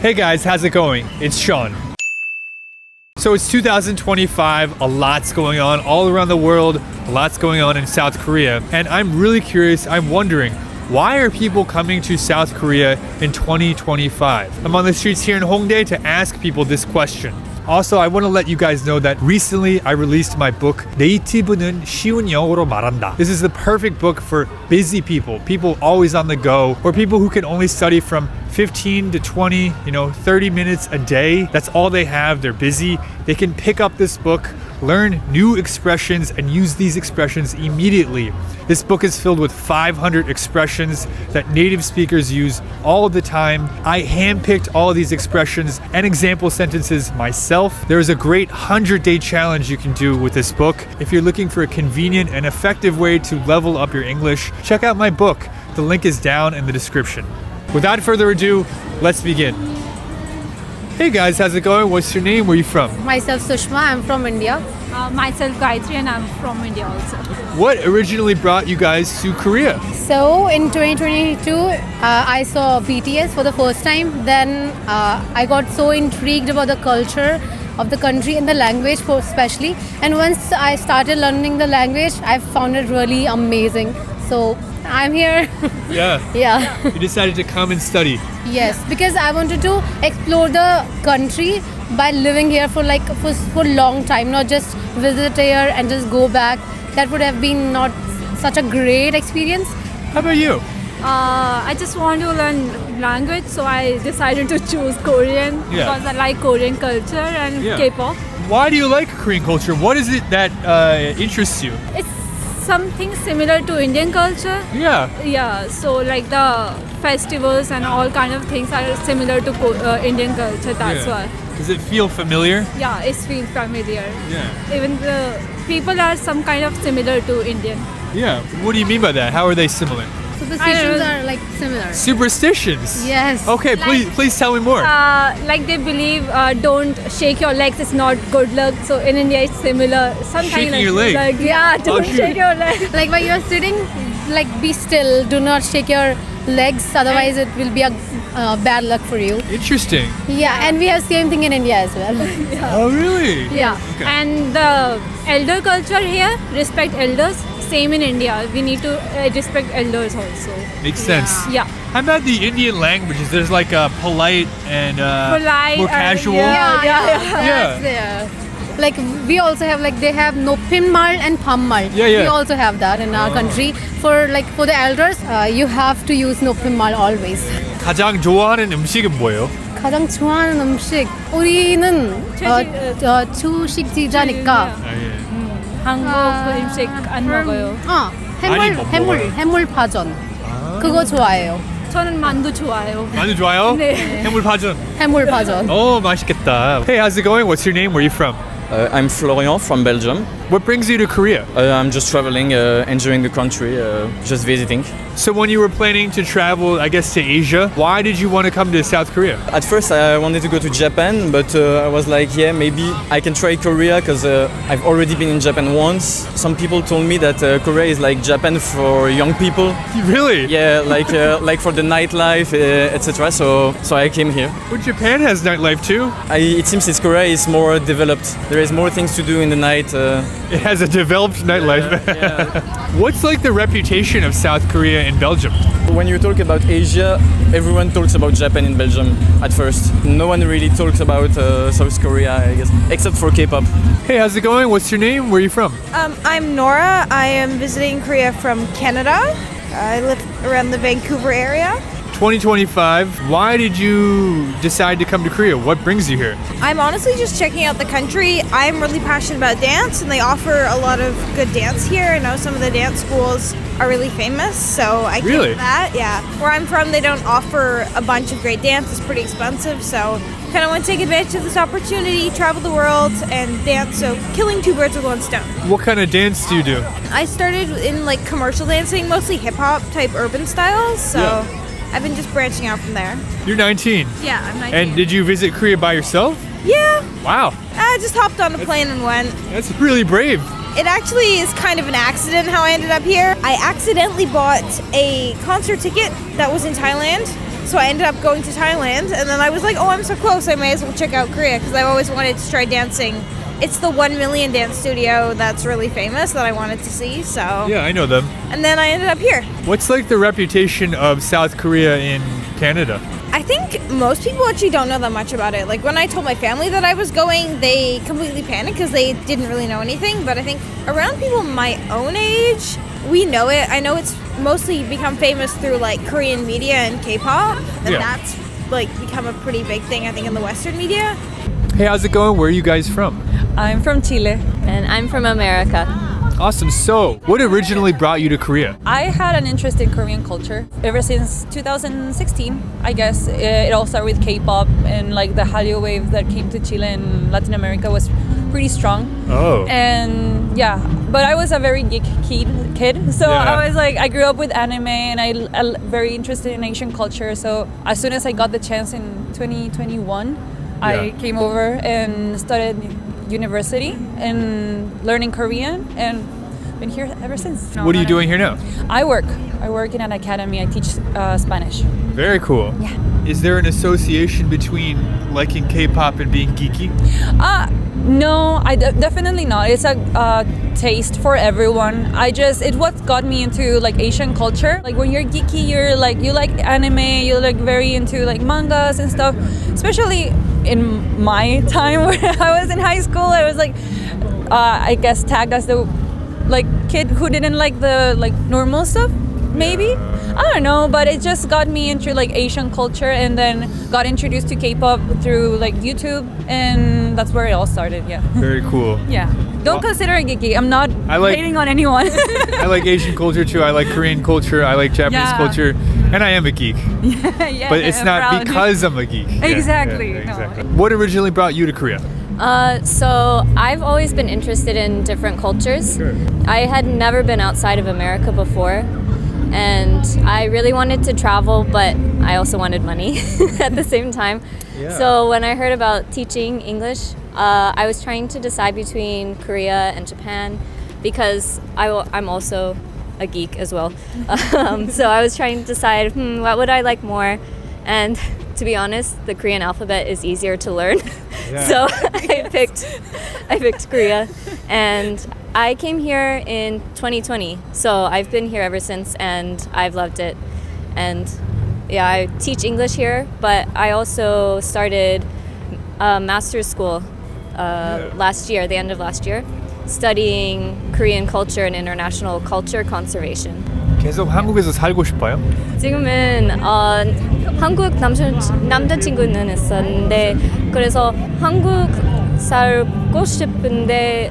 Hey guys, how's it going? It's Sean. So it's 2025, a lot's going on all around the world, a lot's going on in South Korea, and I'm really curious, I'm wondering, why are people coming to South Korea in 2025? I'm on the streets here in Hongdae to ask people this question. Also, I want to let you guys know that recently I released my book, 네이티브는 쉬운 영어로 말한다. This is the perfect book for busy people always on the go, or people who can only study from 15 to 20, 30 minutes a day. That's all they have. They're busy. They can pick up this book, learn new expressions, and use these expressions immediately. This book is filled with 500 expressions that native speakers use all the time. I handpicked all of these expressions and example sentences myself. There's a great 100-day challenge you can do with this book. If you're looking for a convenient and effective way to level up your English, check out my book. The link is down in the description. Without further ado, let's begin. Hey guys, how's it going? What's your name? Where are you from? Myself Sushma, I'm from India. Myself Gayatri and I'm from India also. What originally brought you guys to Korea? So in 2022, I saw BTS for the first time. Then I got so intrigued about the culture of the country and the language especially. And once I started learning the language, I found it really amazing. So I'm here. Yeah. Yeah. You decided to come and study. Yes, because I wanted to explore the country by living here for a long time, not just visit here and just go back. That would have been not such a great experience. How about you? I just want to learn language, so I decided to choose Korean because I like Korean culture and K-pop. Why do you like Korean culture? What is it that interests you? It's something similar to Indian culture. Yeah. Yeah, so like the festivals and all kind of things are similar to Indian culture, that's why. Does it feel familiar? Yeah, it feels familiar. Yeah. Even the people are some kind of similar to Indian. Yeah. What do you mean by that? How are they similar? Superstitions are similar. Superstitions? Yes. Okay, please tell me more. Like they believe don't shake your legs, it's not good luck. So in India it's similar. Shaking your leg? Don't shake your legs. Like when you're sitting, be still. Do not shake your legs. Otherwise, it will be a bad luck for you. Interesting. Yeah, and we have same thing in India as well. Oh, really? Yeah. Okay. And the elder culture here, respect elders. Same in India. We need to respect elders also. Makes sense. Yeah. How about the Indian languages? There's like a polite and more casual. Yeah. Yeah. Yeah. Like we also have they have noppinmal and pammal. Yeah. We also have that in our country. For the elders, you have to use noppinmal always. 가장 좋아하는 음식은 뭐예요? 가장 좋아하는 음식 우리는 주식지자니까 한국 음식 안 먹어요. 해물파전 그거 좋아해요. 저는 만두 좋아해요. 만두 좋아요? 네. 해물파전. 해물파전. Oh, 맛있겠다. Hey, how's it going? What's your name? Where are you from? I'm Florian from Belgium. What brings you to Korea? I'm just traveling, enjoying the country, just visiting. So when you were planning to travel, I guess, to Asia, why did you want to come to South Korea? At first, I wanted to go to Japan, but I was like, maybe I can try Korea because I've already been in Japan once. Some people told me that Korea is like Japan for young people. Really? Yeah, like for the nightlife, etc. So I came here. But Japan has nightlife too. It seems Korea is more developed. There is more things to do in the night. It has a developed nightlife. Yeah. What's like the reputation of South Korea in Belgium? When you talk about Asia, everyone talks about Japan in Belgium at first. No one really talks about South Korea, I guess, except for K-pop. Hey, how's it going? What's your name? Where are you from? I'm Nora. I am visiting Korea from Canada. I live around the Vancouver area. 2025, why did you decide to come to Korea? What brings you here? I'm honestly just checking out the country. I'm really passionate about dance, and they offer a lot of good dance here. I know some of the dance schools are really famous, so I came Really? to that. Yeah. Where I'm from, they don't offer a bunch of great dance. It's pretty expensive, so kind of want to take advantage of this opportunity, travel the world, and dance. So killing two birds with one stone. What kind of dance do you do? I started in commercial dancing, mostly hip hop type urban styles. So I've been just branching out from there. You're 19. Yeah, I'm 19. And did you visit Korea by yourself? Yeah, Wow, I just hopped on a plane and went. that's really brave. It actually is kind of an accident how I ended up here. I accidentally bought a concert ticket that was in Thailand, So I ended up going to Thailand, and then I was like, oh, I'm so close, I may as well check out Korea, because I've always wanted to try dancing. It's the 1 Million dance studio that's really famous that I wanted to see, so... Yeah, I know them. And then I ended up here. What's like the reputation of South Korea in Canada? I think most people actually don't know that much about it. Like when I told my family that I was going, they completely panicked because they didn't really know anything. But I think around people my own age, we know it. I know it's mostly become famous through like Korean media and K-pop, and that's like become a pretty big thing, I think, in the Western media. Hey, how's it going? Where are you guys from? I'm from Chile. And I'm from America. Awesome. So, what originally brought you to Korea? I had an interest in Korean culture ever since 2016. I guess it all started with K-pop, and like the Hallyu wave that came to Chile and Latin America was pretty strong. Oh. And yeah, but I was a very geek kid. So Yeah. I was like, I grew up with anime, and I very interested in Asian culture. So as soon as I got the chance in 2021, I came over and started university and learning Korean, and been here ever since. What are you doing here now? I work in an academy. I teach Spanish. Very cool. Yeah. Is there an association between liking K-pop and being geeky? No, definitely not. It's a taste for everyone. It what got me into like Asian culture. Like when you're geeky, you like anime, you're like very into like mangas and stuff. Especially in my time when I was in high school, I was like, I guess tagged as the like kid who didn't like the like normal stuff. Maybe, I don't know, but it just got me into like Asian culture, and then got introduced to K-pop through like YouTube, and that's where it all started. Yeah. Very cool. Yeah. Don't consider it geeky. I'm not hating on anyone. I like Asian culture too. I like Korean culture. I like Japanese culture, and I am a geek. Yeah, But it's not proud. because I'm a geek. Yeah, Exactly. yeah, No. exactly. What originally brought you to Korea? So I've always been interested in different cultures. Sure. I had never been outside of America before, and I really wanted to travel, but I also wanted money at the same time. Yeah. So when I heard about teaching English, I was trying to decide between Korea and Japan, because I'm also a geek as well. So I was trying to decide, what would I like more? And to be honest, the Korean alphabet is easier to learn. Yeah. So I picked Korea, and I came here in 2020. So I've been here ever since, and I've loved it. And yeah, I teach English here, but I also started master's school last year, the end of last year, studying Korean culture and international culture conservation. 계속 한국에서 살고 싶어요? 지금은 한국 남자친구는 있었는데, 그래서 한국 살고 싶은데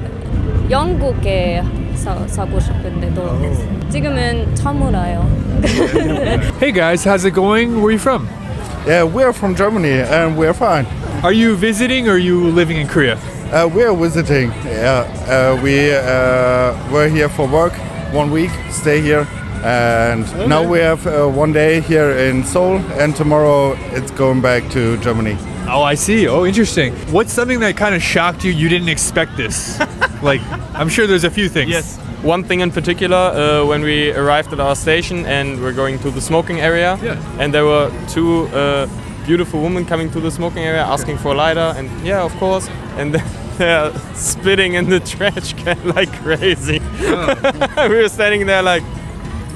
영국에 사고 싶은데도 지금은 처음이라요. Hey guys, how's it going? Where are you from? Yeah, we're from Germany and we're fine. Are you visiting or are you living in Korea? We're visiting. Yeah, we were here for work 1 week, stay here, and now we have 1 day here in Seoul, and tomorrow it's going back to Germany. Oh, I see. Oh, interesting. What's something that kind of shocked you? You didn't expect this. Like, I'm sure there's a few things. Yes. One thing in particular, when we arrived at our station and we're going to the smoking area, and there were two beautiful women coming to the smoking area asking for a lighter, and yeah, of course, and then they're spitting in the trash can like crazy. We were standing there like,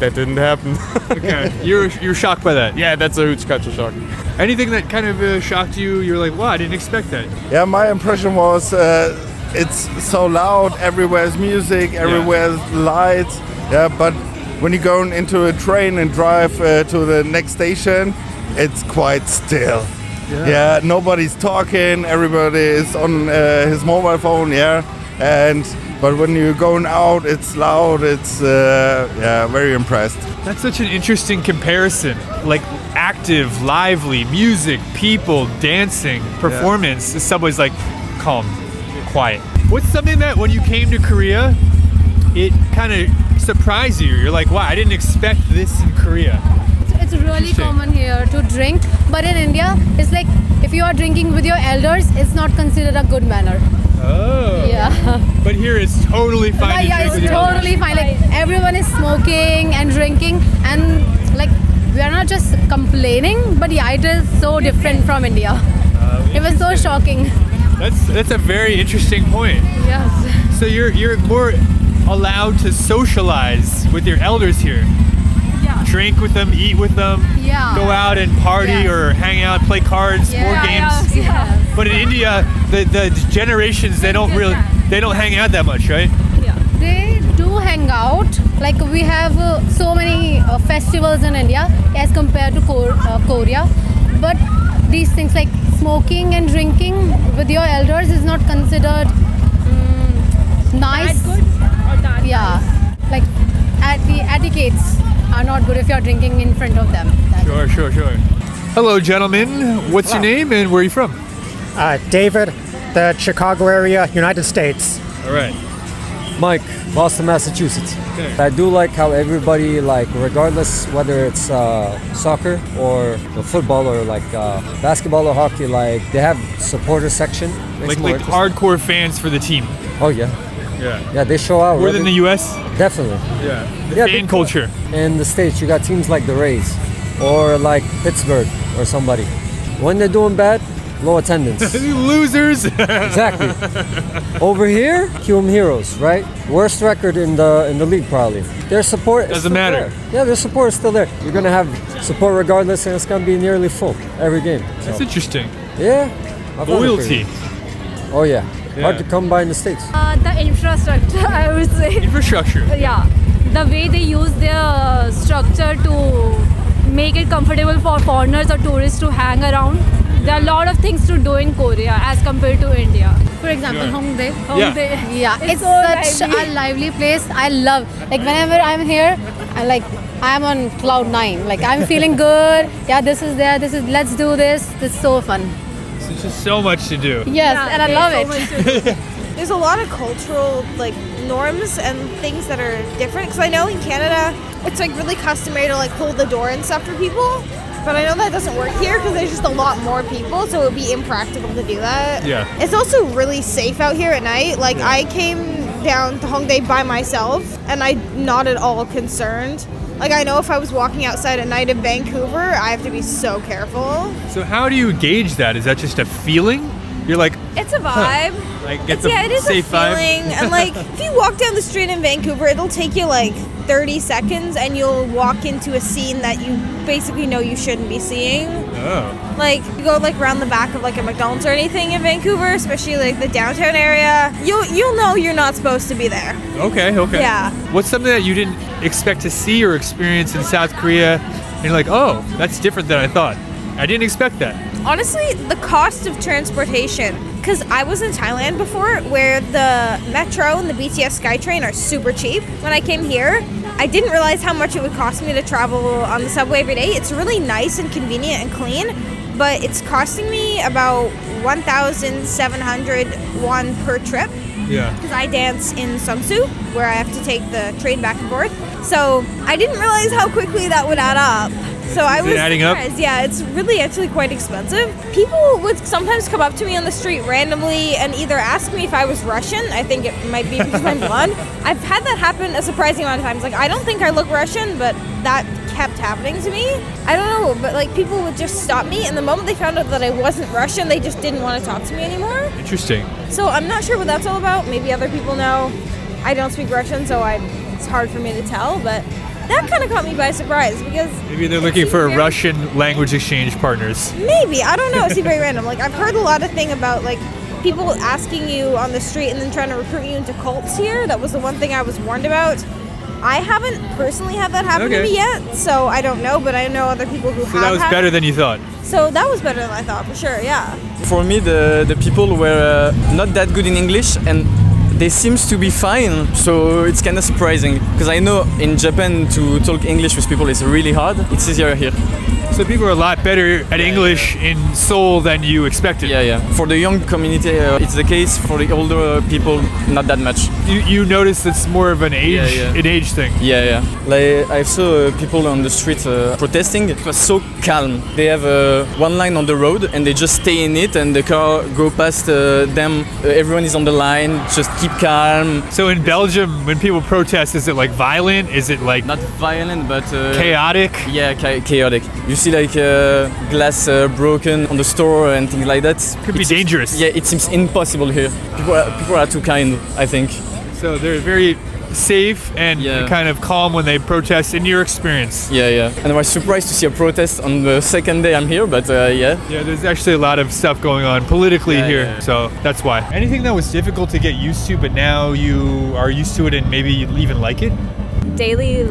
that didn't happen. Okay. You're shocked by that. Yeah, that's a huge culture shock. Anything that kind of shocked you? You're like, wow, I didn't expect that. Yeah, my impression was it's so loud, everywhere's music, everywhere's lights. Yeah, but when you're going into a train and drive to the next station, it's quite still. Yeah, nobody's talking, everybody is on his mobile phone, but when you're going out, it's loud, it's, very impressed. That's such an interesting comparison. Like active, lively, music, people, dancing, performance. The subway's like calm, quiet. What's something that when you came to Korea, it kind of surprised you? You're like, wow, I didn't expect this in Korea. It's really common here to drink, but in India, it's like if you are drinking with your elders, it's not considered a good manner. Oh. Yeah. But here it's totally fine. Yeah, it's totally fine. Like everyone is smoking and drinking, and like we are not just complaining, but yeah, it is so different from India. It was so shocking. That's a very interesting point. Yes. So you're more allowed to socialize with your elders here. Yeah. Drink with them, eat with them, Yeah. go out and party Yes. or hang out, play cards, board games. Yeah. But in India, the generations they don't hang out that much, right? They do hang out. Like we have so many festivals in India as compared to Korea. But these things like smoking and drinking with your elders is not considered nice. That good or that Yeah. Like the etiquettes are not good if you're drinking in front of them. Sure. Hello, gentlemen. What's your name and where are you from? David, the Chicago area, United States. All right. Mike, Boston, Massachusetts. Okay. I do like how everybody, like, regardless whether it's soccer or football or like basketball or hockey, like they have supporter section. Makes it more Like interesting. hardcore fans for the team. Oh yeah, Yeah. they show out. More than the U.S. Definitely. Yeah. The Yeah, fan big- culture. In the States, you got teams like the Rays or like Pittsburgh or somebody. When they're doing bad, low attendance. Losers. Exactly. Over here, cue 'em heroes, right? Worst record in the league probably. Their support is Doesn't still matter. there. Yeah, their support is still there. You're gonna have support regardless, and it's gonna be nearly full every game. So, That's interesting. yeah. I found it Loyalty. pretty- Oh yeah. Yeah. Hard to come by in the States. The infrastructure, I would say. Infrastructure. Yeah, the way they use their structure to make it comfortable for foreigners or tourists to hang around. There are a lot of things to do in Korea as compared to India. For example, Yeah. Hongdae. Hongdae. Yeah, It's it's so such lively. a lively place. I love, like whenever I'm here, I'm on cloud 9. Like I'm feeling good. Yeah, this is there. Let's do this. It's so fun. There's just so much to do. Yes, Yeah, and I there's love so it. much to do. There's a lot of cultural like norms and things that are different. Because I know in Canada, it's like really customary to like hold the door and stuff for people. But I know that doesn't work here because there's just a lot more people, so it would be impractical to do that. Yeah. It's also really safe out here at night. Like I came down to Hongdae by myself, and I'm not at all concerned. Like I know if I was walking outside at night in Vancouver, I have to be so careful. So how do you gauge that? Is that just a feeling? You're like, It's a vibe. like it's a Yeah, it is safe a feeling. vibe. And like, if you walk down the street in Vancouver, it'll take you like 30 seconds, and you'll walk into a scene that you basically know you shouldn't be seeing. Oh. Like, you go like around the back of like a McDonald's or anything in Vancouver, especially like the downtown area. You'll know you're not supposed to be there. Okay. Yeah. What's something that you didn't expect to see or experience in South Korea? And you're like, oh, that's different than I thought. I didn't expect that. Honestly, the cost of transportation. Because I was in Thailand before, where the metro and the BTS SkyTrain are super cheap. When I came here, I didn't realize how much it would cost me to travel on the subway every day. It's really nice and convenient and clean, but it's costing me about 1,700 won per trip. Yeah. Because I dance in Sumsu, where I have to take the train back and forth. So I didn't realize how quickly that would add up. So I was adding up? surprised. Yeah, it's really actually quite expensive. People would sometimes come up to me on the street randomly and either ask me if I was Russian. I think it might be because I'm blonde. I've had that happen a surprising amount of times. Like I don't think I look Russian, but that kept happening to me. I don't know, but like people would just stop me, and the moment they found out that I wasn't Russian, they just didn't want to talk to me anymore. Interesting. So I'm not sure what that's all about. Maybe other people know. I don't speak Russian, so it's hard for me to tell, but that kind of caught me by surprise because Maybe they're looking for Russian language exchange partners. maybe, I don't know, it seemed very random. Like I've heard a lot of thing about like people asking you on the street and then trying to recruit you into cults here. That was the one thing I was warned about. I haven't personally had that happen to Okay. me yet, so I don't know, but I know other people who So have that was had better it. than you thought. So that was better than I thought, for sure, yeah. For me, the people were not that good in English, and they seems to be fine, so it's kind of surprising because I know in Japan to talk English with people is really hard. It's easier here. So So people are a lot better at English in Seoul than you expected. Yeah, yeah. For the young community, it's the case. For the older people, not that much. You notice it's more of an age an age thing. Yeah, yeah. Like I saw people on the street protesting. It was so calm. They have one line on the road and they just stay in it, and the car go past them. Everyone is on the line. Just keep calm. So in Belgium, when people protest, is it like violent? Is it like not violent, but chaotic? Yeah, chaotic. You see like glass broken on the store and things like that. Could be dangerous. Yeah, it seems impossible here. People are too kind, I think. So they're very safe and kind of calm when they protest, in your experience. Yeah, yeah. And I was surprised to see a protest on the second day I'm here, but yeah. Yeah, there's actually a lot of stuff going on politically here, so that's why. Anything that was difficult to get used to, but now you are used to it and maybe you even like it? Daily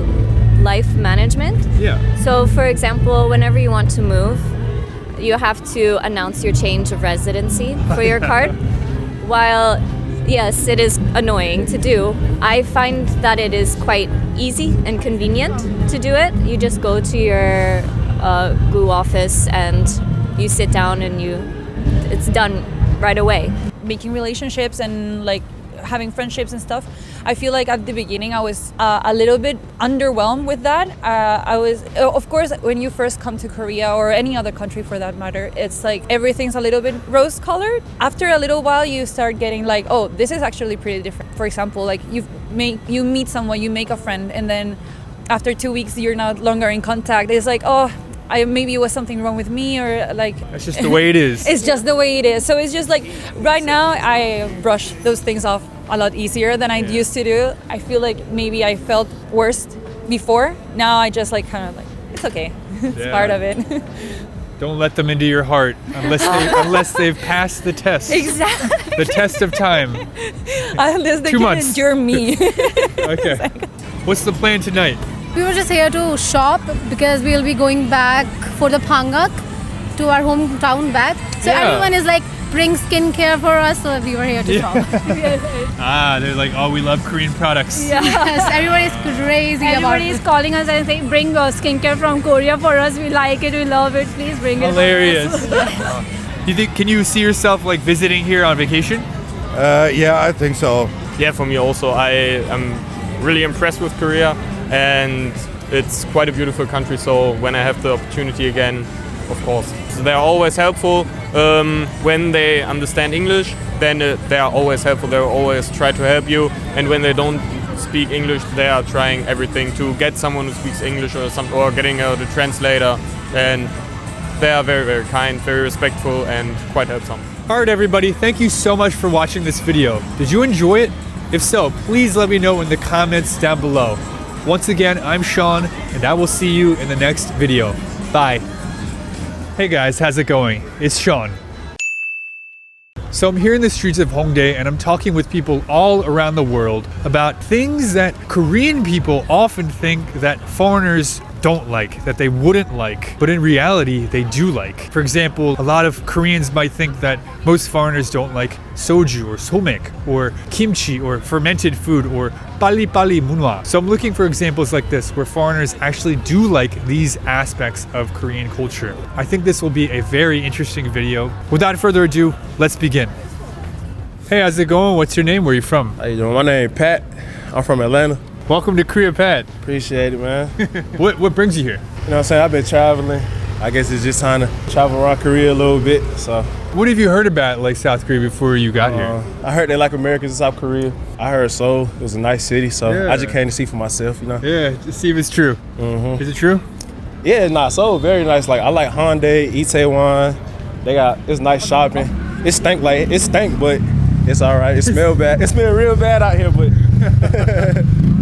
life management. Yeah. So, for example, whenever you want to move, you have to announce your change of residency for your card. While, yes, it is annoying to do, I find that it is quite easy and convenient to do it. You just go to your GU office and you sit down and it's done right away. Making relationships and like having friendships and stuff, I feel like at the beginning I was a little bit underwhelmed with that. I was, of course, when you first come to Korea or any other country for that matter, it's like everything's a little bit rose-colored. After a little while, you start getting like, oh, this is actually pretty different. For example, like you meet someone, you make a friend, and then after 2 weeks you're no longer in contact. It's like, oh, maybe it was something wrong with me, or like that's just the way it is. It's just the way it is. So it's just like right now I brush those things off a lot easier than I used to do. I feel like maybe I felt worse before. Now I just like kind of like, it's okay. It's part of it. Don't let them into your heart unless they've passed the test. Exactly. The test of time. Unless they 2 can months. endure me. Okay. What's the plan tonight? We were just here to shop because we'll be going back for the Pangak to our hometown back. So everyone is like, bring skincare for us, so we were here to shop. They're like, oh, we love Korean products. Yeah. Yes, everyone is crazy Everybody about is calling us and saying, bring skincare from Korea for us. We like it, we love it. Please bring it. Hilarious. You think? Can you see yourself like visiting here on vacation? Yeah, I think so. Yeah, for me also. I am really impressed with Korea, and it's quite a beautiful country. So when I have the opportunity again, of course. So they're always helpful. When they understand English, then they are always helpful. They will always try to help you. And when they don't speak English, they are trying everything to get someone who speaks English or getting the translator. And they are very, very kind, very respectful, and quite helpful. All right, everybody. Thank you so much for watching this video. Did you enjoy it? If so, please let me know in the comments down below. Once again, I'm Sean, and I will see you in the next video. Bye. Hey guys, how's it going? It's Sean. So I'm here in the streets of Hongdae and I'm talking with people all around the world about things that Korean people often think that foreigners don't like, that they wouldn't like, but in reality, they do like. For example, a lot of Koreans might think that most foreigners don't like soju or somek or kimchi or fermented food or 빨리빨리 문화. So I'm looking for examples like this where foreigners actually do like these aspects of Korean culture. I think this will be a very interesting video. Without further ado, let's begin. Hey, how's it going? What's your name? Where are you from? How you doing? My name is Pat. I'm from Atlanta. Welcome to Korea, Pat. Appreciate it, man. What brings you here? You know what I'm saying? I've been traveling. I guess it's just time to travel around Korea a little bit. So, what have you heard about like South Korea before you got here? I heard they like Americans in South Korea. I heard Seoul. It was a nice city, so I just came to see for myself, you know? Yeah, to see if it's true. Mm-hmm. Is it true? Yeah, Seoul very nice. Like I like Hyundai, Itaewon. It's nice shopping. It stink, but it's all right. It smell bad. It smell real bad out here, but.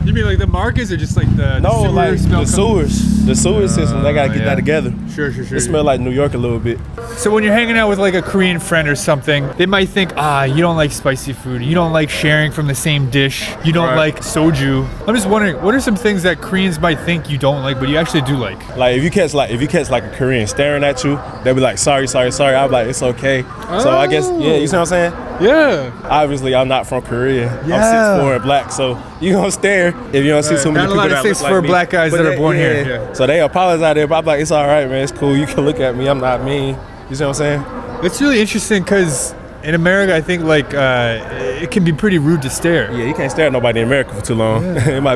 You mean like the markets or just like the no, like the sewers. The sewer system, they gotta get that together. Sure. It smell like New York a little bit. So when you're hanging out with like a Korean friend or something, they might think, you don't like spicy food, you don't like sharing from the same dish, you don't like soju. I'm just wondering, what are some things that Koreans might think you don't like, but you actually do like? Like if you catch like a Korean staring at you, they'll be like, sorry. I'll be like, it's okay. So I guess, yeah, you see what I'm saying? Yeah. Obviously, I'm not from Korea. Yeah. I'm 6'4" and black, so you gonna stare if you don't see too many Not a people lot of that look 6'4" like me. black guys But that are born here. yeah. Yeah. So they apologize there, but I'm like, it's all right, man. It's cool. You can look at me. I'm not mean. You see what I'm saying? It's really interesting because in America, I think like it can be pretty rude to stare. Yeah, you can't stare at nobody in America for too long. Yeah. it might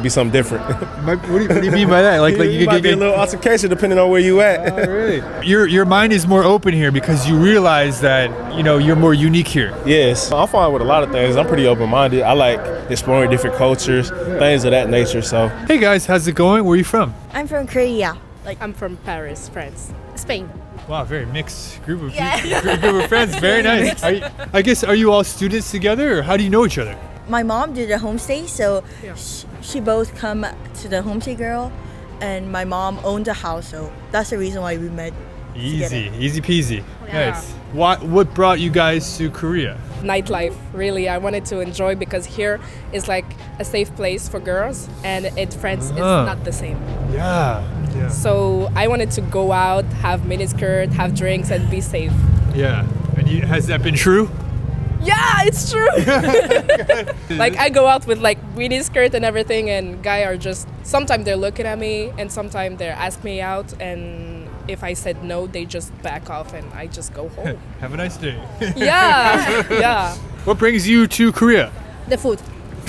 be something different. What do you mean by that? Like you you might could be a little altercation depending on where you at. Oh, really? Your mind is more open here because you realize that you're more unique here. Yes, I'm fine with a lot of things. I'm pretty open-minded. I like exploring different cultures, things of that nature. So, hey guys, how's it going? Where are you from? I'm from Korea. I'm from Paris, France. Spain. Wow, very mixed group of group of friends. Very nice. Are you all students together, or how do you know each other? My mom did a homestay, so she both come to the homestay girl, and my mom owned a house, so that's the reason why we met. Easy peasy. Yeah. Nice. What brought you guys to Korea? Nightlife, really. I wanted to enjoy because here is like a safe place for girls, and France is not the same. Yeah. So I wanted to go out, have miniskirt, have drinks, and be safe. Yeah. And has that been true? Yeah, it's true. Like I go out with like miniskirt and everything, and guys are just sometimes they're looking at me, and sometimes they ask me out, and if I said no, they just back off, and I just go home. Have a nice day. Yeah. What brings you to Korea? The food.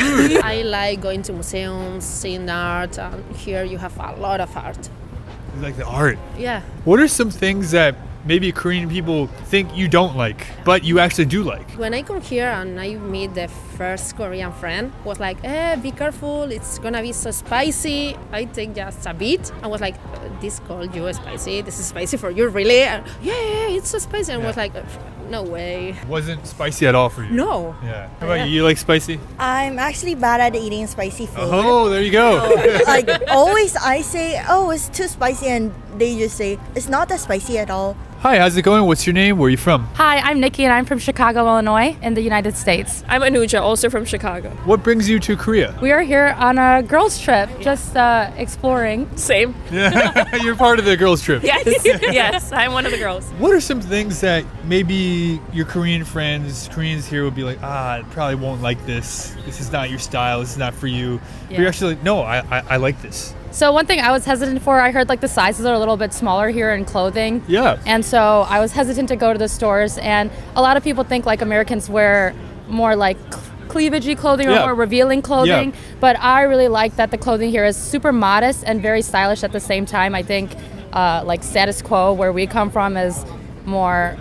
I like going to museums, seeing art. Here you have a lot of art. You like the art. Yeah. What are some things that maybe Korean people think you don't like, but you actually do like? When I come here and I meet the first Korean friend, was like, be careful, it's gonna be so spicy. I take just a bit and was like, this called you spicy, this is spicy for you, really? And, yeah, it's so spicy. And was like, no way. Wasn't spicy at all for you? No. Yeah. How about you? You like spicy? I'm actually bad at eating spicy food. Oh, there you go. Like always I say, oh, it's too spicy, and they just say, it's not that spicy at all. Hi, how's it going? What's your name? Where are you from? Hi, I'm Nikki and I'm from Chicago, Illinois in the United States. I'm Anuja, also from Chicago. What brings you to Korea? We are here on a girls trip, just exploring. Same. Yeah, you're part of the girls trip. Yes, I'm one of the girls. What are some things that maybe your Koreans here would be like, I probably won't like this. This is not your style. This is not for you. But you're actually like, no, I like this. So one thing I was hesitant for, I heard like the sizes are a little bit smaller here in clothing. Yeah. And so I was hesitant to go to the stores, and a lot of people think like Americans wear more like cleavagey clothing or more revealing clothing. Yeah. But I really like that the clothing here is super modest and very stylish at the same time. I think like status quo where we come from is more,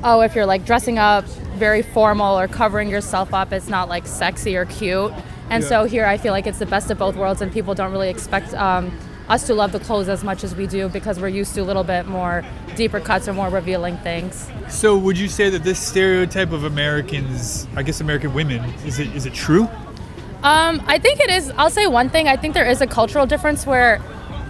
if you're like dressing up very formal or covering yourself up, it's not like sexy or cute. And so here I feel like it's the best of both worlds, and people don't really expect us to love the clothes as much as we do because we're used to a little bit more deeper cuts or more revealing things. So would you say that this stereotype of Americans, I guess American women, is it true? I think it is. I'll say one thing. I think there is a cultural difference where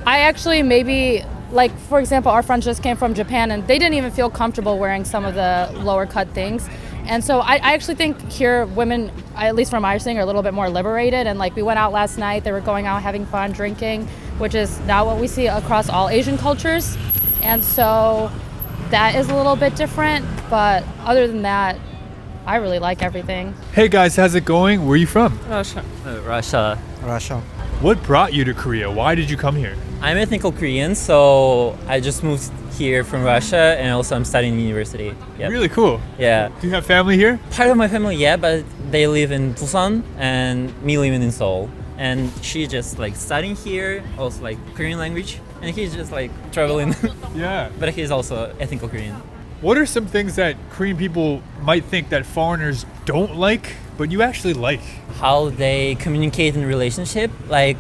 I actually maybe, like for example, our friends just came from Japan and they didn't even feel comfortable wearing some of the lower cut things. And so I actually think here women, at least from my understanding, are a little bit more liberated. And like we went out last night, they were going out having fun, drinking, which is not what we see across all Asian cultures. And so that is a little bit different. But other than that, I really like everything. Hey guys, how's it going? Where are you from? Russia. Russia. What brought you to Korea? Why did you come here? I'm ethnical Korean, so I just moved here from Russia, and also I'm studying in university. Yep. Really cool. Yeah. Do you have family here? Part of my family, yeah, but they live in Busan, and me living in Seoul. And she just like studying here, also like Korean language, and he's just like traveling. Yeah. But he's also ethnical Korean. What are some things that Korean people might think that foreigners don't like, but you actually like? How they communicate in relationship, like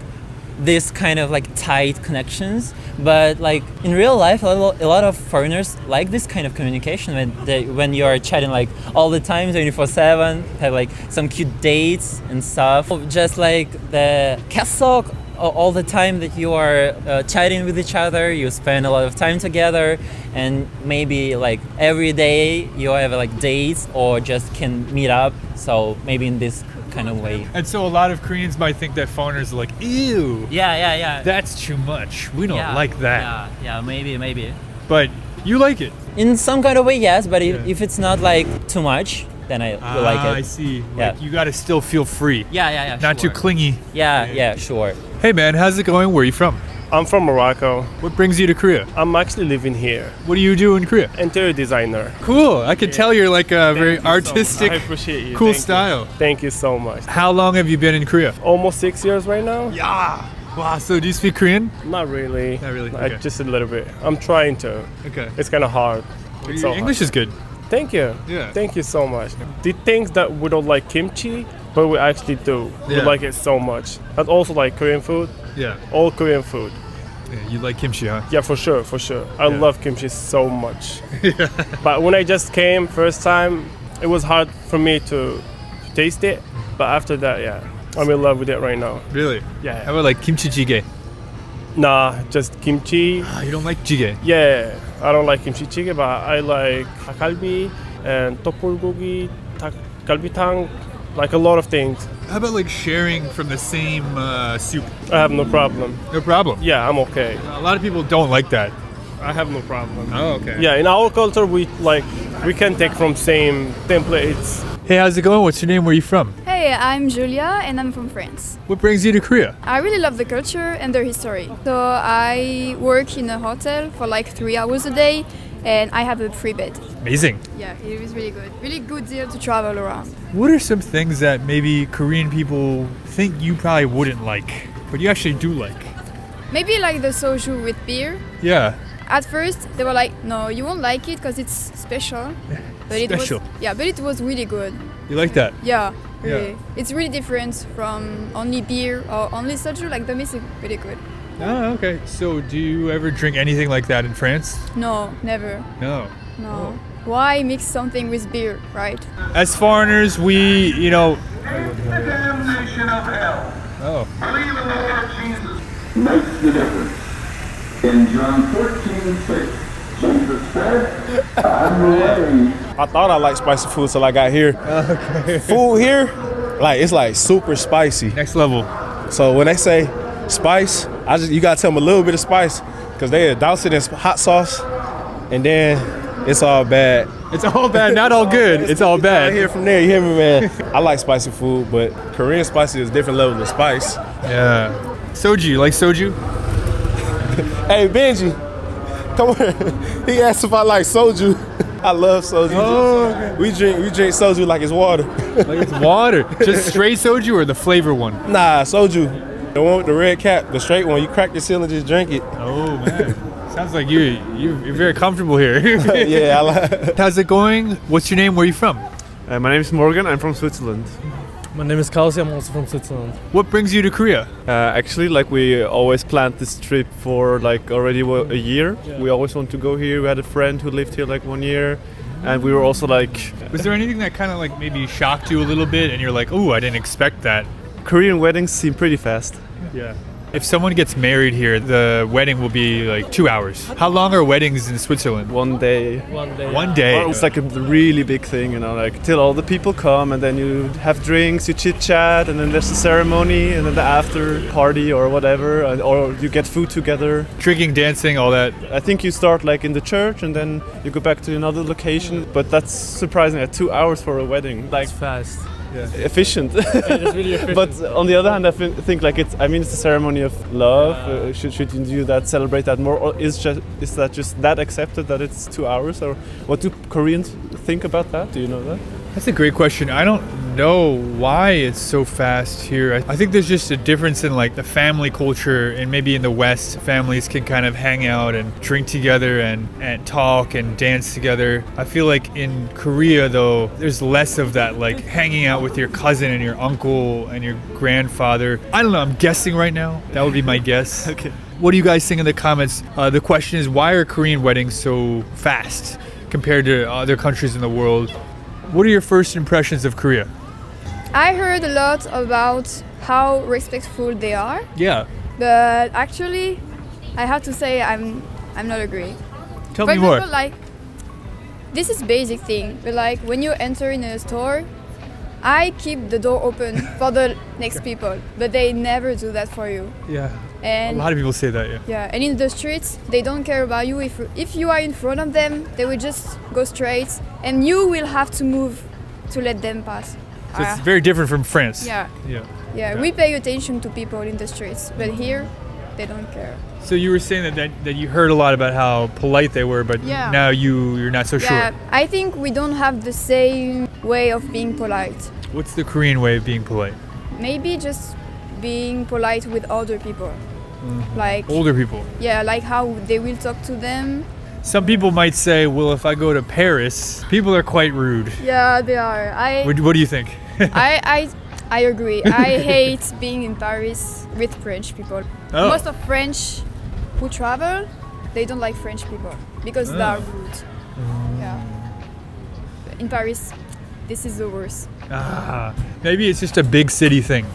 this kind of like tight connections. But like in real life, a lot of foreigners like this kind of communication when you are chatting like all the time, 24/7, have like some cute dates and stuff. Just like the 계속 all the time that you are chatting with each other, you spend a lot of time together, and maybe like every day you have like dates or just can meet up. So maybe in this kind of way. And so a lot of Koreans might think that foreigners are like, ew. Yeah. That's too much. We don't like that. Yeah, maybe. But you like it. In some kind of way, yes, but if it's not like too much, then I will like it. I see. Yeah. Like you got to still feel free. Yeah. Not too sure. clingy. Yeah, sure. Hey man, how's it going? Where are you from? I'm from Morocco. What brings you to Korea? I'm actually living here. What do you do in Korea? Interior designer. Cool. I can tell you're like a very artistic, I appreciate you. cool Thank you. style. Thank you so much. How long have you been in Korea? Almost 6 years right now. Yeah. Wow. So do you speak Korean? Not really. Not really. Okay. Just a little bit. I'm trying to. Okay. It's kind of hard. It's so Your English is good. Thank you. Yeah. Thank you so much. The things that we don't like kimchi, but we actually do. We Yeah. like it so much. And also like Korean food. Yeah. All Korean food. Yeah, you like kimchi, huh? Yeah, for sure. I Yeah. love kimchi so much. Yeah. But when I just came first time, it was hard for me to taste it. But after that, yeah, I'm in love with it right now. Really? Yeah. How about like kimchi jjigae? Nah, just kimchi. You don't like jjigae? Yeah, I don't like kimchi jjigae, but I like 닭갈비 and tteokbokki, galbitang, like a lot of things. How about like sharing from the same soup? I have no problem. No problem. Yeah, I'm okay. A lot of people don't like that. I have no problem. Oh, okay. Yeah, in our culture, we can take from same templates. Hey, how's it going? What's your name? Where are you from? Hey, I'm Julia and I'm from France. What brings you to Korea? I really love the culture and their history. So I work in a hotel for like 3 hours a day and I have a free bed. Amazing. Yeah, it is really good. Really good deal to travel around. What are some things that maybe Korean people think you probably wouldn't like, but you actually do like? Maybe like the soju with beer. Yeah. At first they were like, no, you won't like it because it's special. But Special. but it was really good. You like that? Yeah, really. Yeah. It's really different from only beer or only soju. Like the mix is really good. Oh, okay. So do you ever drink anything like that in France? No, never. No. No. Why mix something with beer, right? As foreigners, we, you know... Oh. Makes the difference. In John 14:6, Jesus said, I'm ready. I thought I liked spicy food till I got here. Okay. Food here, like it's like super spicy. Next level. So when they say spice, you gotta tell them a little bit of spice, cause they douse it in hot sauce, and then it's all bad. It's all bad, not all good. It's all bad. Here from there, you hear me, man? I like spicy food, but Korean spicy is a different level of spice. Yeah. Soju, you like soju? Hey Benji, come on. He asked if I like soju. I love soju. Oh, okay. We drink soju like it's water. Like it's water. Just straight soju or the flavor one? Nah, soju. The one with the red cap, the straight one. You crack the seal and just drink it. Oh man. Sounds like you're very comfortable here. Yeah, I like. How's it going? What's your name? Where are you from? My name is Morgan. I'm from Switzerland. My name is Kausi. I'm also from Switzerland. What brings you to Korea? Actually, like we always planned this trip for like already a year. Yeah. We always want to go here. We had a friend who lived here like 1 year, and we were also like. Was there anything that kind of like maybe shocked you a little bit, and you're like, "Oh, I didn't expect that." Korean weddings seem pretty fast. Yeah. If someone gets married here, the wedding will be like 2 hours. How long are weddings in Switzerland? 1 day. 1 day. 1 day. Well, it's like a really big thing, you know, like till all the people come, and then you have drinks, you chit chat, and then there's the ceremony, and then the after party or whatever, or you get food together. Drinking, dancing, all that. I think you start like in the church, and then you go back to another location. But that's surprising. At 2 hours for a wedding, like It's fast. yeah. Efficient. It's really efficient. But on the other hand, I think like it's a ceremony of love. Should you do that, celebrate that more, or is that just that accepted that it's 2 hours? Or what do Koreans think about that? Do you know that? That's a great question. I don't know why it's so fast here. I think there's just a difference in like the family culture, and maybe in the West, families can kind of hang out and drink together and talk and dance together. I feel like in Korea though, there's less of that, like hanging out with your cousin and your uncle and your grandfather. I don't know, I'm guessing right now. That would be my guess. Okay. What do you guys think in the comments? The question is, why are Korean weddings so fast compared to other countries in the world? What are your first impressions of Korea? I heard a lot about how respectful they are. Yeah. But actually, I have to say I'm not agree. Tell For me more. example, like this is basic thing, but like when you enter in a store, I keep the door open for the next people, but they never do that for you. Yeah. And a lot of people say that, yeah. yeah, and in the streets, they don't care about you. If you are in front of them, they will just go straight, and you will have to move to let them pass. So it's very different from France. Yeah. Yeah. Yeah, we pay attention to people in the streets, but here they don't care. So you were saying that you heard a lot about how polite they were, but Yeah. now you're not so Yeah, sure. I think we don't have the same way of being polite. What's the Korean way of being polite? Maybe just being polite with other people. Like Older people. Yeah, like how they will talk to them. Some people might say, well, if I go to Paris, people are quite rude. Yeah, they are. What do you think? I agree. I hate being in Paris with French people. Oh. Most of French who travel, they don't like French people because they are rude. Yeah. In Paris, this is the worst. Maybe it's just a big city thing.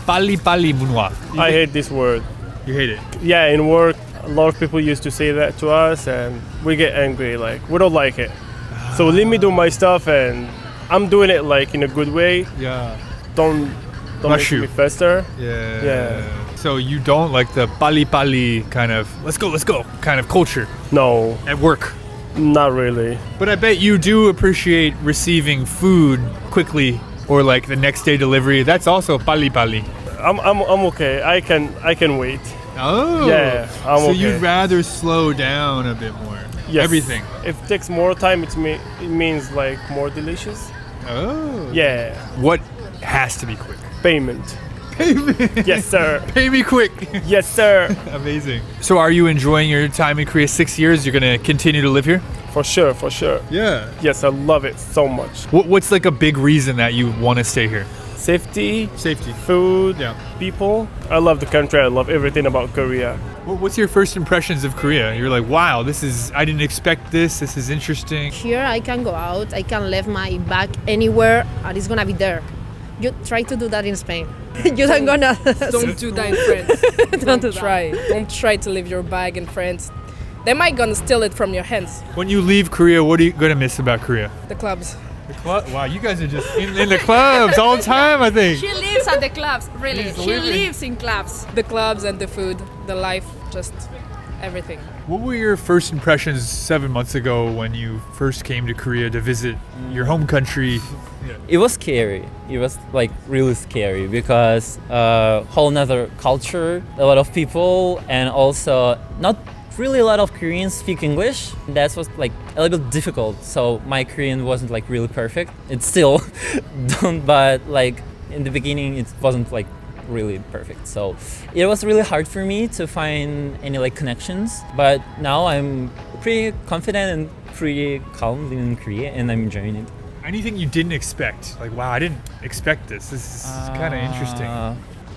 Pali munwa. I hate this word. You hate it? Yeah, in work, a lot of people used to say that to us, and we get angry. Like, we don't like it. So let me do my stuff, and I'm doing it like in a good way. Yeah. Don't Rush make you. me faster. Yeah. Yeah. So you don't like the pali kind of let's go kind of culture No, at work. not really. But I bet you do appreciate receiving food quickly or like the next day delivery. That's also pali. I'm okay. I can wait. Oh. Yeah, I'm so okay. you'd rather slow down a bit more. Yes. Everything. If it takes more time, it means like more delicious. Oh. Yeah. What has to be quick? Payment. Payment. Yes, sir. Pay me quick. Yes, sir. Amazing. So are you enjoying your time in Korea? 6 years? You're going to continue to live here? For sure, for sure. Yeah. Yes, I love it so much. What's like a big reason that you want to stay here? Safety, Safety. food, Yeah. people. I love the country. I love everything about Korea. What's your first impressions of Korea? You're like, wow, I didn't expect this. This is interesting. Here I can go out, I can leave my bag anywhere and it's gonna be there. You try to do that in Spain. You don't gonna Don't do that in France. Don't do that. try. Don't try to leave your bag in France. They might gonna steal it from your hands. When you leave Korea, what are you going to miss about Korea? The clubs. The club? Wow, you guys are just in the clubs all the time, I think. She lives at the clubs, really. She's She living. lives in clubs. The clubs and the food, the life, just everything. What were your first impressions 7 months ago when you first came to Korea to visit your home country? It was scary. It was like really scary because whole nother culture, a lot of people, and also not really a lot of Koreans speak English. That was like a little bit difficult. So my Korean wasn't like really perfect. It's still don't, but like in the beginning it wasn't like really perfect. So it was really hard for me to find any like connections. But now I'm pretty confident and pretty calm living in Korea, and I'm enjoying it. Anything you didn't expect? Like, wow, I didn't expect this. This is kind of interesting.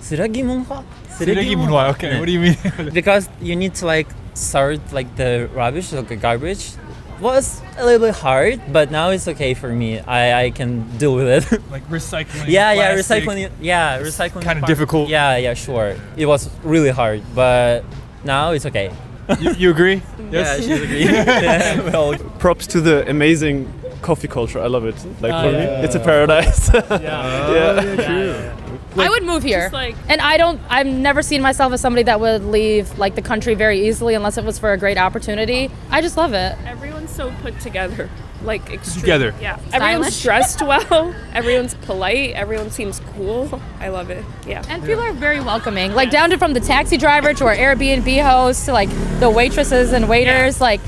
쓰레기 문화? 쓰레기 문화. Okay, what do you mean? Because you need to like sort like the rubbish, like the garbage. Was a little bit hard, but now it's okay for me. I can deal with it. Like recycling. Yeah, plastic. recycling. Yeah, recycling. Kind of part. difficult. Yeah, sure. It was really hard, but now it's okay. You agree? Yeah, she's agree. Yeah, well, Props to the amazing coffee culture. I love it. Like for me, yeah. it's a paradise. True. I would move here. And I've never seen myself as somebody that would leave like the country very easily unless it was for a great opportunity. I just love it. Everyone's so put together, like extreme. Together. Yeah. Stylish. Everyone's dressed well. Everyone's polite. Everyone seems cool. I love it. Yeah. And people are very welcoming. Like down to from the taxi driver to our Airbnb host to like the waitresses and waiters, like